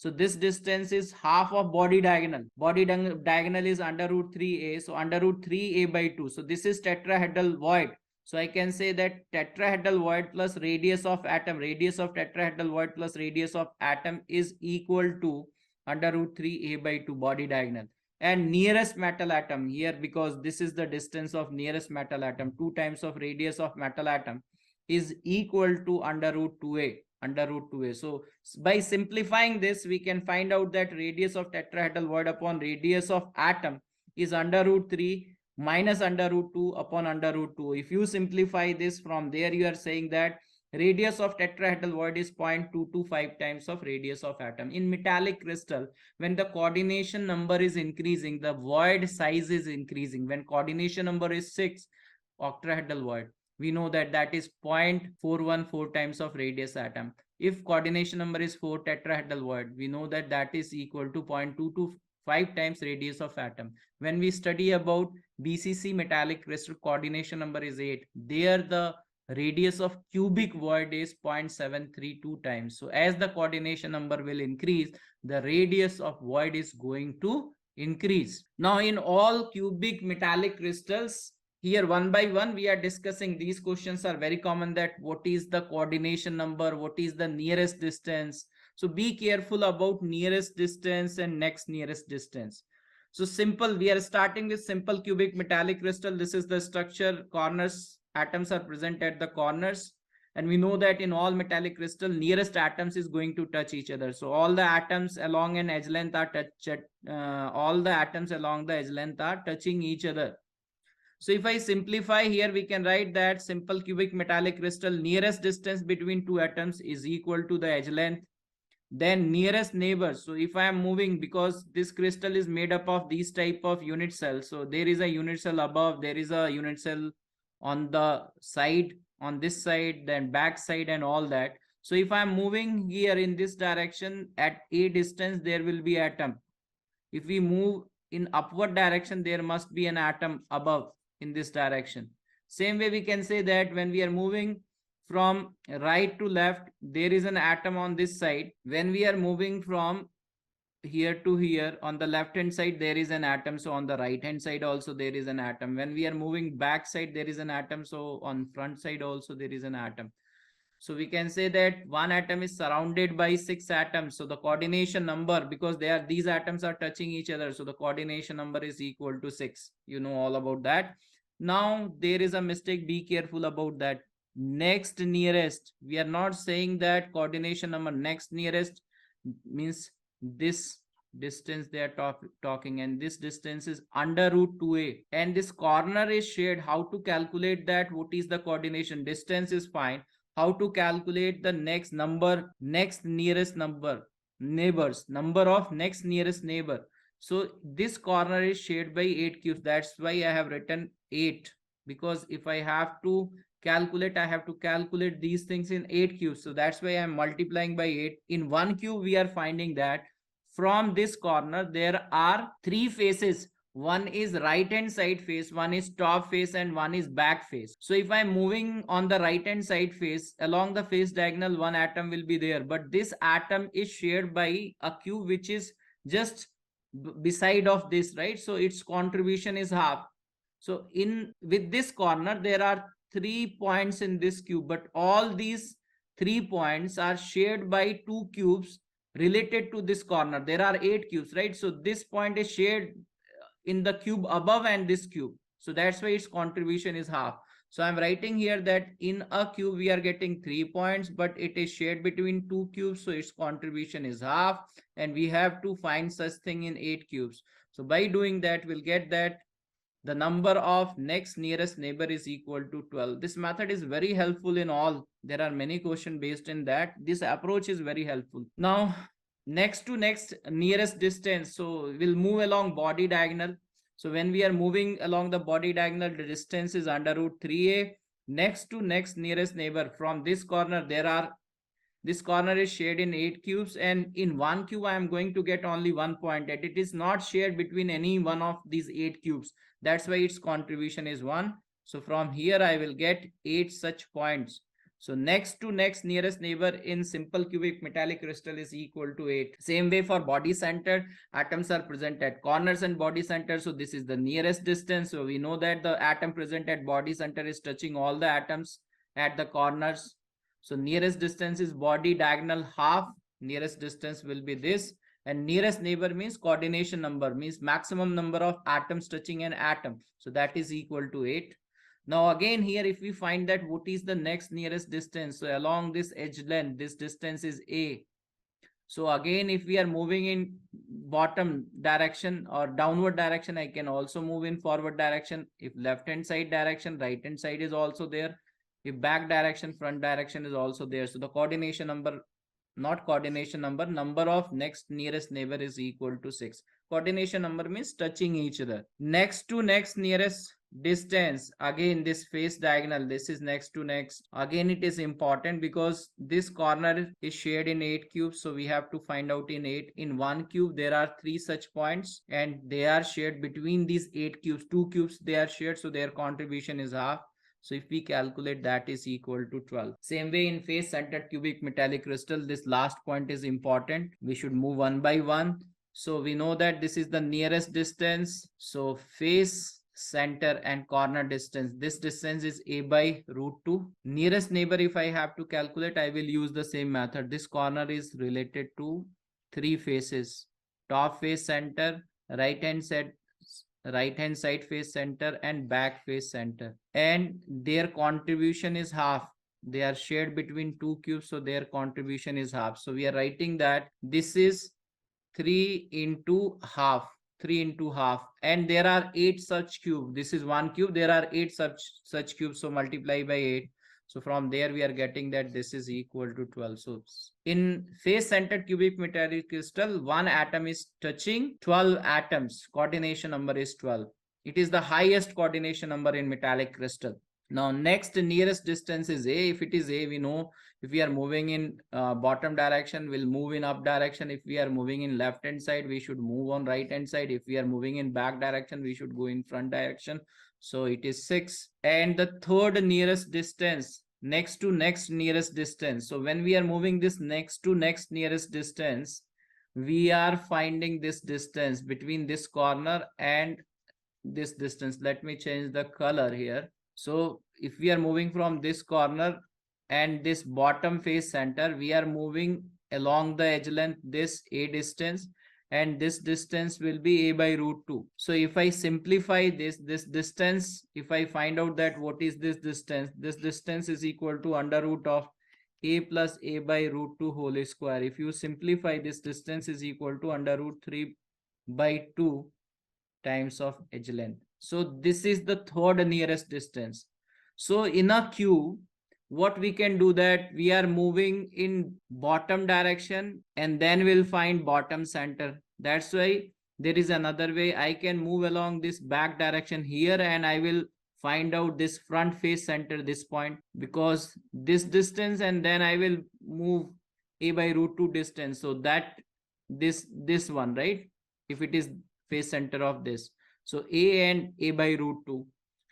So this distance is half of body diagonal. Body diagonal is under root 3a. So under root 3a by 2. So this is tetrahedral void. So I can say that tetrahedral void plus radius of atom, radius of tetrahedral void plus radius of atom is equal to under root 3a by 2 body diagonal. And nearest metal atom here, because this is the distance of nearest metal atom, 2 times of radius of metal atom is equal to under root 2a. under root 2a. So by simplifying this, we can find out that radius of tetrahedral void upon radius of atom is under root 3 minus under root 2 upon under root 2. If you simplify this, from there you are saying that radius of tetrahedral void is 0.225 times of radius of atom. In metallic crystal, when the coordination number is increasing, the void size is increasing. When coordination number is 6 octahedral void, we know that that is 0.414 times of radius atom. If coordination number is 4 tetrahedral void, we know that that is equal to 0.225 times radius of atom. When we study about BCC metallic crystal, coordination number is 8. There the radius of cubic void is 0.732 times. So as the coordination number will increase, the radius of void is going to increase. Now in all cubic metallic crystals, here one by one we are discussing. These questions are very common, that what is the coordination number, what is the nearest distance. So be careful about nearest distance and next nearest distance. So simple, we are starting with simple cubic metallic crystal. This is the structure. Corners, atoms are present at the corners, and we know that in all metallic crystal, nearest atoms is going to touch each other. So all the atoms along an edge length are touching each other. So if I simplify here, we can write that simple cubic metallic crystal, nearest distance between two atoms is equal to the edge length. Then nearest neighbors. So if I am moving, because this crystal is made up of these type of unit cells, so there is a unit cell above, there is a unit cell on the side, on this side, then back side and all that. So if I am moving here in this direction, at a distance there will be atom. If we move in upward direction, there must be an atom above in this direction. Same way we can say that when we are moving from right to left, there is an atom on this side. When we are moving from here to here, on the left hand side there is an atom, so on the right hand side also there is an atom. When we are moving back side, there is an atom, so on front side also there is an atom. So we can say that one atom is surrounded by 6 atoms. So the coordination number, because these atoms are touching each other, so the coordination number is equal to 6. You know all about that. Now there is a mistake, be careful about that. Next nearest, we are not saying that coordination number. Next nearest means this distance they are talking, and this distance is under root 2a, and this corner is shared. How to calculate that? What is the coordination? Distance is fine. How to calculate the next number, next nearest number, neighbors, number of next nearest neighbor? So this corner is shared by 8 cubes. That's why I have written 8, because if I have to calculate, I have to calculate these things in 8 cubes. So that's why I'm multiplying by 8. In 1 cube, we are finding that from this corner, there are 3 faces. One is right hand side face, one is top face, and one is back face. So if I'm moving on the right hand side face, along the face diagonal, one atom will be there. But this atom is shared by a cube which is just beside of this, right? So its contribution is half. So with this corner, there are 3 points in this cube, but all these 3 points are shared by 2 cubes related to this corner. There are 8 cubes, right? So this point is shared in the cube above and this cube. So that's why its contribution is half. So I'm writing here that in a cube we are getting 3 points, but it is shared between 2 cubes, so its contribution is half, and we have to find such thing in 8 cubes. So by doing that, we'll get that the number of next nearest neighbor is equal to 12. This method is very helpful in all. There are many questions based in that. This approach is very helpful. Now, next to next nearest distance. So we'll move along body diagonal. So when we are moving along the body diagonal, the distance is under root 3a. Next to next nearest neighbor, from this corner, this corner is shared in 8 cubes, and in 1 cube I am going to get only 1 point, and it is not shared between any one of these 8 cubes. That's why its contribution is 1. So from here I will get 8 such points. So next to next nearest neighbor in simple cubic metallic crystal is equal to 8. Same way for body center, atoms are present at corners and body center. So this is the nearest distance. So we know that the atom present at body center is touching all the atoms at the corners. So nearest distance is body diagonal half. Nearest distance will be this. And nearest neighbor means coordination number, means maximum number of atoms touching an atom. So that is equal to 8. Now again here, if we find that what is the next nearest distance, so along this edge length, this distance is A. So again, if we are moving in bottom direction or downward direction, I can also move in forward direction. If left hand side direction, right hand side is also there. If back direction, front direction is also there. So the coordination number, not coordination number, number of next nearest neighbor is equal to 6. Coordination number means touching each other. Next to next nearest distance, again this face diagonal, this is next to next. Again it is important because this corner is shared in 8 cubes, so we have to find out in 8. In one cube there are 3 such points and they are shared between these 8 cubes. 2 cubes they are shared, so their contribution is half. So if we calculate, that is equal to 12. Same way in face centered cubic metallic crystal, this last point is important. We should move one by one. So we know that this is the nearest distance. So face, center and corner distance. This distance is A by root 2. Nearest neighbor, if I have to calculate, I will use the same method. This corner is related to 3 faces. Top face center, right hand side face center and back face center, and their contribution is half. They are shared between 2 cubes, so their contribution is half. So we are writing that this is 3 into half, and there are 8 such cubes. This is 1 cube, there are 8 such cubes, so multiply by 8. So from there we are getting that this is equal to 12. So in face centered cubic metallic crystal, one atom is touching 12 atoms. Coordination number is 12. It is the highest coordination number in metallic crystal. Now next nearest distance is A. If it is A, we know if we are moving in bottom direction, we'll move in up direction. If we are moving in left hand side, we should move on right hand side. If we are moving in back direction, we should go in front direction. So it is 6. And the third nearest distance, next to next nearest distance. So when we are moving this next to next nearest distance, we are finding this distance between this corner and this distance. Let me change the color here. So if we are moving from this corner and this bottom face center, we are moving along the edge length, this A distance, and this distance will be A by root 2. So if I simplify this distance, if I find out that what is this distance is equal to under root of A plus A by root 2 whole square. If you simplify, this distance is equal to under root 3 by 2 times of edge length. So this is the third nearest distance. So in a cube, what we can do, that we are moving in bottom direction and then we'll find bottom center. That's why there is another way. I can move along this back direction here and I will find out this front face center, this point, because this distance, and then I will move A by root 2 distance. So that this one, right? If it is face center of this. So A and A by root 2.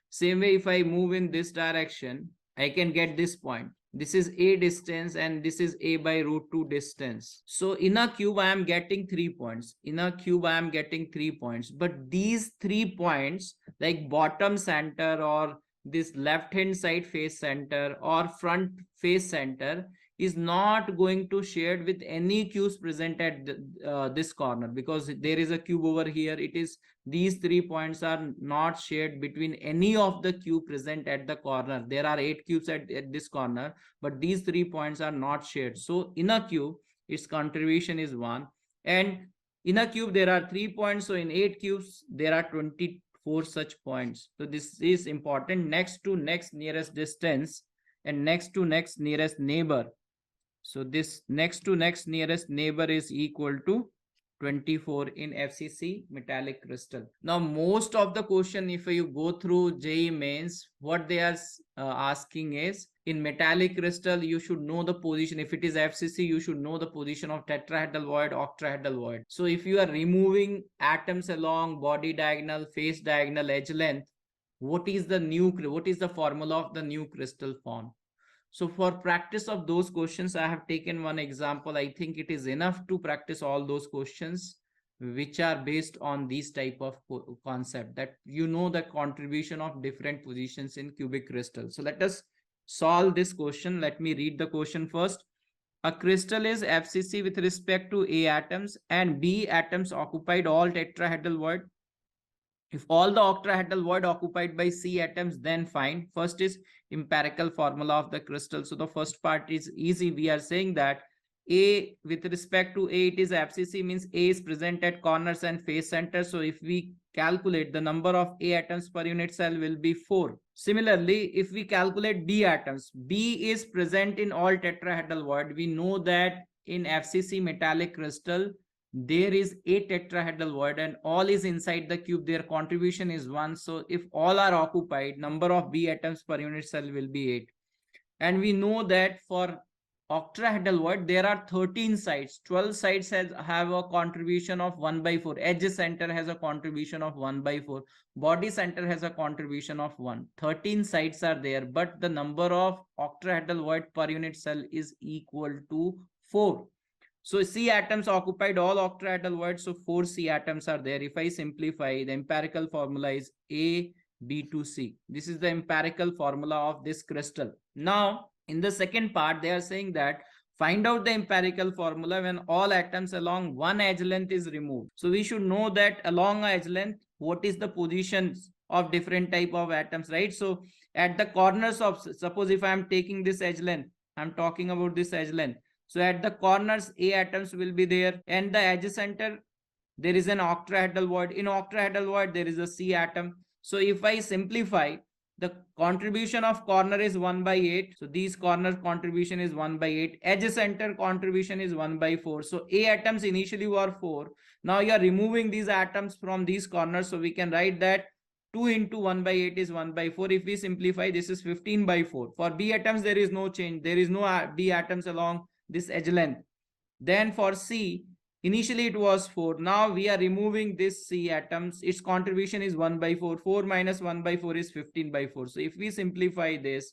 Same way, if I move in this direction, I can get this point. This is A distance and this is A by root 2 distance. So in a cube, I am getting 3 points. In a cube, I am getting 3 points. But these 3 points, like bottom center or this left hand side face center or front face center, is not going to share with any cubes present at this corner, because there is a cube over here. It is, these 3 points are not shared between any of the cube present at the corner. There are 8 cubes at this corner, but these 3 points are not shared. So in a cube, its contribution is 1, and in a cube there are 3 points. So in 8 cubes there are 24 such points. So this is important. Next to next nearest distance and next to next nearest neighbor. So this next to next nearest neighbor is equal to 24 in FCC metallic crystal. Now most of the question, if you go through JEE mains, what they are asking is, in metallic crystal you should know the position. If it is FCC, you should know the position of tetrahedral void, octahedral void. So if you are removing atoms along body diagonal, face diagonal, edge length, what is the formula of the new crystal form? So for practice of those questions, I have taken one example. I think it is enough to practice all those questions which are based on these type of concept, that you know the contribution of different positions in cubic crystal. So let us solve this question. Let me read the question first. A crystal is FCC with respect to A atoms and B atoms occupied all tetrahedral void. If all the octahedral void occupied by C atoms, then find. First is empirical formula of the crystal. So the first part is easy. We are saying that A, with respect to A, it is FCC, means A is present at corners and face center. So if we calculate, the number of A atoms per unit cell will be 4. Similarly, if we calculate B atoms, B is present in all tetrahedral void. We know that in FCC metallic crystal, there is a tetrahedral void and all is inside the cube. Their contribution is 1. So if all are occupied, number of B atoms per unit cell will be 8. And we know that for octahedral void, there are 13 sites. 12 sites have a contribution of 1 by 4. Edge center has a contribution of 1 by 4. Body center has a contribution of 1. 13 sites are there, but the number of octahedral void per unit cell is equal to 4. So C atoms occupied all octahedral voids, so 4 C atoms are there. If I simplify, the empirical formula is A, B to C. This is the empirical formula of this crystal. Now, in the second part, they are saying that find out the empirical formula when all atoms along one edge length is removed. So we should know that along a edge length, what is the positions of different type of atoms, right? So at the corners of, suppose if I am taking this edge length, I'm talking about this edge length. So at the corners, A atoms will be there, and the edge center, there is an octahedral void. In octahedral void, there is a C atom. So if I simplify, the contribution of corner is 1 by 8. So these corner contribution is 1 by 8. Edge center contribution is 1 by 4. So A atoms initially were 4. Now you are removing these atoms from these corners. So we can write that 2 into 1 by 8 is 1 by 4. If we simplify, this is 15 by 4. For B atoms, there is no change. There is no B atoms along this edge length. Then for C, initially it was 4. Now we are removing this C atoms. Its contribution is 1 by 4. 4 minus 1 by 4 is 15 by 4. So if we simplify this,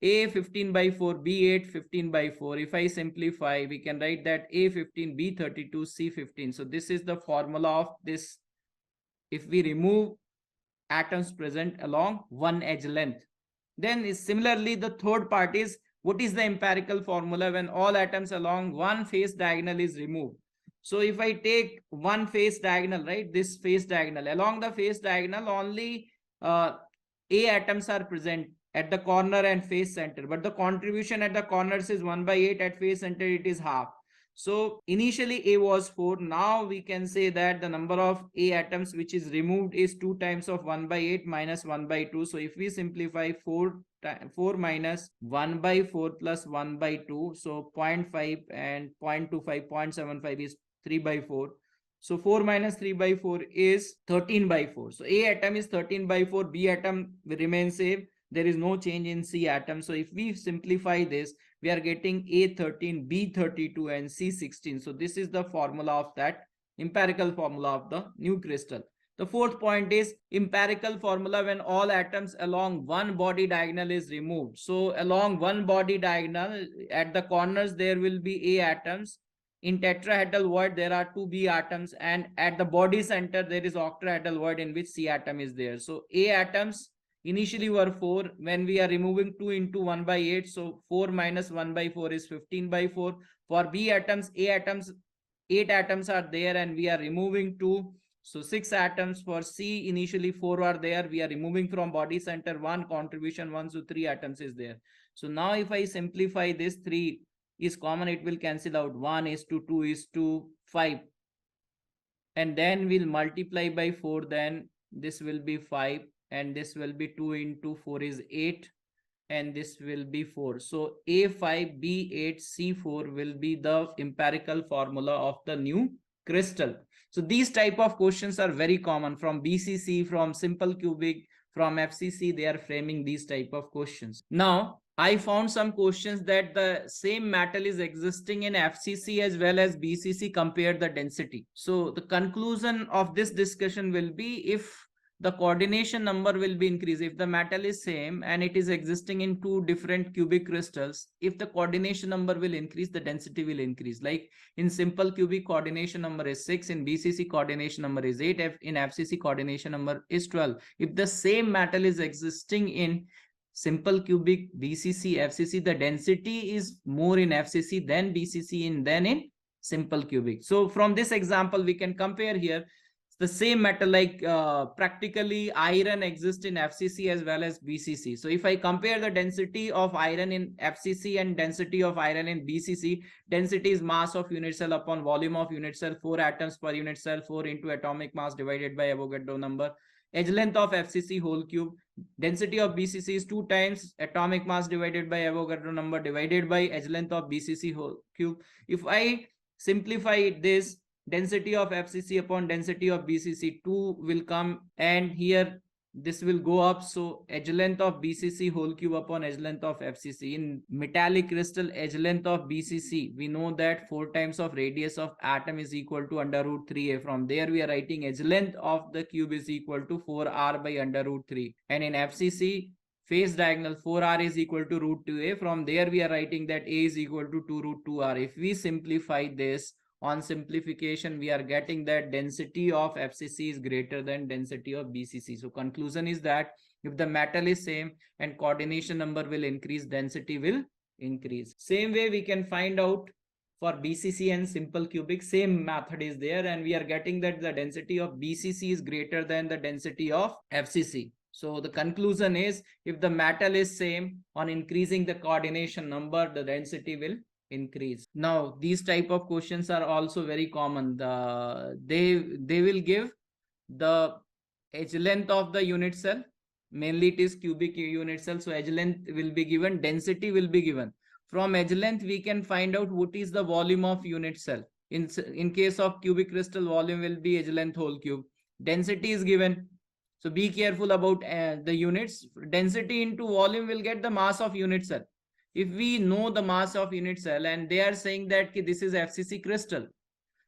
A 15 by 4, B 8, 15 by 4. If I simplify, we can write that A 15, B 32, C 15. So this is the formula of this. If we remove atoms present along one edge length. Then similarly, the third part is, what is the empirical formula when all atoms along one face diagonal is removed? So if I take one face diagonal, right, this face diagonal, along the face diagonal, only A atoms are present at the corner and face center, but the contribution at the corners is 1 by 8, at face center it is half. So initially A was 4. Now we can say that the number of A atoms which is removed is 2 times of 1 by 8 minus 1 by 2. So if we simplify, 4 minus 1 by 4 plus 1 by 2. So 0.5 and 0.25, 0.75 is 3 by 4. So 4 minus 3 by 4 is 13 by 4. So A atom is 13 by 4. B atom will remain same. There is no change in C atom. So if we simplify this, we are getting A 13, B 32 and C 16. So this is the formula of that empirical formula of the new crystal. The fourth point is empirical formula when all atoms along one body diagonal is removed. So along one body diagonal, at the corners there will be A atoms. In tetrahedral void there are 2 B atoms, and at the body center there is octahedral void in which C atom is there. So A atoms initially were 4. When we are removing 2 into 1 by 8, so 4 minus 1 by 4 is 15 by 4. For B atoms, A atoms, 8 atoms are there and we are removing 2. So 6 atoms. For C, initially 4 are there. We are removing from body center 1, contribution 1, so 3 atoms is there. So now if I simplify this, 3 is common, it will cancel out. 1 is to 2 is to 5. And then we'll multiply by 4, then this will be 5. And this will be 2 into 4 is 8, and this will be 4. So A5, B8, C4 will be the empirical formula of the new crystal. So these type of questions are very common from BCC, from simple cubic, from FCC. They are framing these type of questions. Now I found some questions that the same metal is existing in FCC as well as BCC. Compare the density. So the conclusion of this discussion will be, if the coordination number will be increased. If the metal is same and it is existing in 2 different cubic crystals, if the coordination number will increase, the density will increase. Like in simple cubic, coordination number is 6, in BCC coordination number is 8, in FCC coordination number is 12. If the same metal is existing in simple cubic, BCC, FCC, the density is more in FCC than BCC than in simple cubic. So from this example we can compare here. the same metal, like practically iron exists in FCC as well as BCC. So if I compare the density of iron in FCC and density of iron in BCC, density is mass of unit cell upon volume of unit cell, 4 atoms per unit cell, 4 into atomic mass divided by Avogadro number. Edge length of FCC whole cube. Density of BCC is 2 times atomic mass divided by Avogadro number divided by edge length of BCC whole cube. If I simplify this, density of FCC upon density of BCC, 2 will come, and here this will go up. So edge length of BCC whole cube upon edge length of FCC. In metallic crystal, edge length of BCC, we know that 4 times of radius of atom is equal to under root 3a. From there we are writing edge length of the cube is equal to 4r by under root 3. And in FCC, face diagonal, 4r is equal to root 2a. From there we are writing that a is equal to 2 root 2r. If we simplify this, on simplification, we are getting that density of FCC is greater than density of BCC. So conclusion is that if the metal is same and coordination number will increase, density will increase. Same way we can find out for BCC and simple cubic, same method is there, and we are getting that the density of BCC is greater than the density of FCC. So the conclusion is, if the metal is same, on increasing the coordination number, the density will increase. Now these type of questions are also very common. They will give the edge length of the unit cell, mainly it is cubic unit cell, so edge length will be given, density will be given. From edge length we can find out what is the volume of unit cell. In case of cubic crystal, volume will be edge length whole cube. Density is given, so be careful about the units. Density into volume will get the mass of unit cell. If we know the mass of unit cell, and they are saying that this is FCC crystal,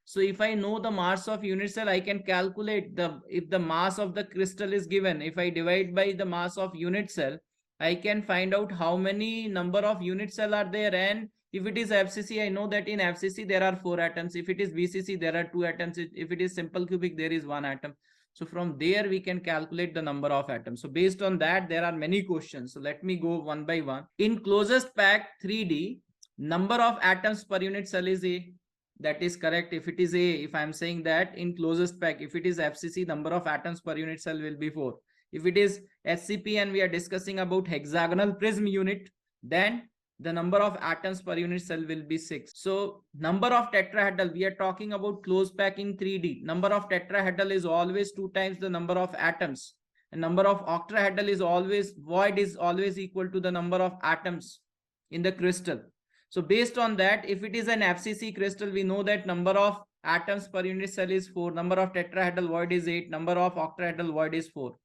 so if I know the mass of unit cell, I can calculate if the mass of the crystal is given, if I divide by the mass of unit cell, I can find out how many number of unit cell are there. And if it is FCC, I know that in FCC there are 4 atoms. If it is BCC, there are 2 atoms. If it is simple cubic, there is 1 atom. So from there we can calculate the number of atoms. So based on that, there are many questions. So let me go one by one. In closest pack 3D, number of atoms per unit cell is A. That is correct. If it is A, if I am saying that in closest pack, if it is FCC, number of atoms per unit cell will be 4. If it is SCP and we are discussing about hexagonal prism unit, then the number of atoms per unit cell will be 6. So number of tetrahedral, we are talking about closed pack in 3D. Number of tetrahedral is always 2 times the number of atoms. And number of octahedral is always, void is always equal to the number of atoms in the crystal. So based on that, if it is an FCC crystal, we know that number of atoms per unit cell is 4. Number of tetrahedral void is 8. Number of octahedral void is 4.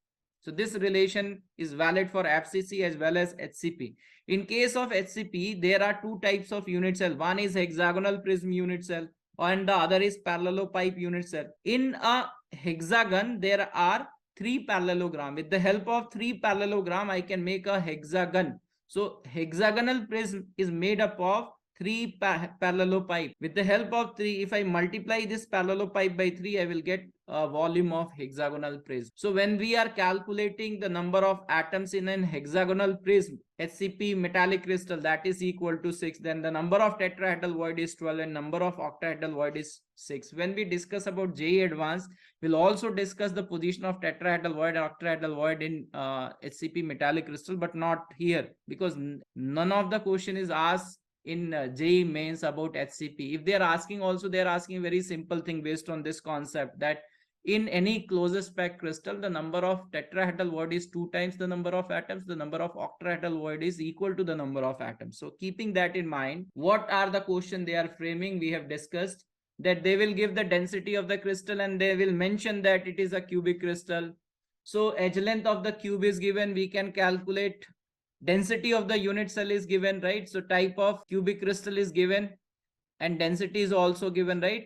So this relation is valid for FCC as well as HCP. In case of HCP, there are 2 types of unit cell. One is hexagonal prism unit cell and the other is parallelopipe unit cell. In a hexagon, there are 3 parallelogram. With the help of 3 parallelogram, I can make a hexagon. So hexagonal prism is made up of 3 parallelopipe. With the help of 3, if I multiply this parallelopipe by 3, I will get a volume of hexagonal prism. So when we are calculating the number of atoms in an hexagonal prism, HCP metallic crystal, that is equal to 6, then the number of tetrahedral void is 12 and number of octahedral void is 6. When we discuss about JEE Advanced, we'll also discuss the position of tetrahedral void and octahedral void in HCP metallic crystal, but not here, because none of the question is asked in JEE mains about HCP. If they are asking also, they are asking a very simple thing based on this concept, that in any closest pack crystal, the number of tetrahedral void is 2 times the number of atoms. The number of octahedral void is equal to the number of atoms. So keeping that in mind, what are the question they are framing? We have discussed that they will give the density of the crystal and they will mention that it is a cubic crystal. So edge length of the cube is given. We can calculate density of the unit cell is given, right? So type of cubic crystal is given and density is also given, right?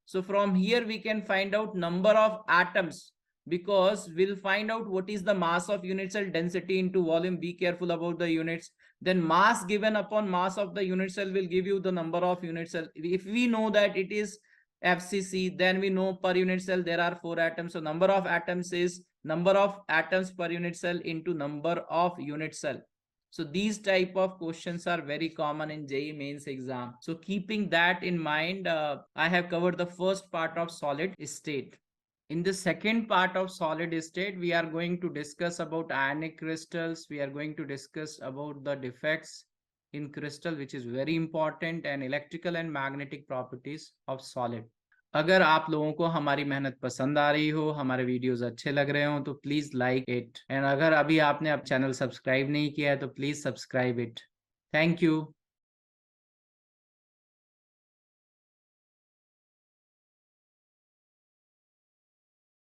So from here we can find out number of atoms, because we'll find out what is the mass of unit cell, density into volume. Be careful about the units. Then mass given upon mass of the unit cell will give you the number of unit cell. If we know that it is FCC, then we know per unit cell there are 4 atoms. So number of atoms is number of atoms per unit cell into number of unit cell. So these type of questions are very common in JEE mains exam. So keeping that in mind, I have covered the first part of solid state. In the second part of solid state, we are going to discuss about ionic crystals. We are going to discuss about the defects in crystal, which is very important, and electrical and magnetic properties of solid. अगर आप लोगों को हमारी मेहनत पसंद आ रही हो, हमारे वीडियोस अच्छे लग रहे हो, तो प्लीज लाइक इट, एंड अगर अभी आपने अब चैनल सब्सक्राइब नहीं किया है तो please subscribe it. Thank you.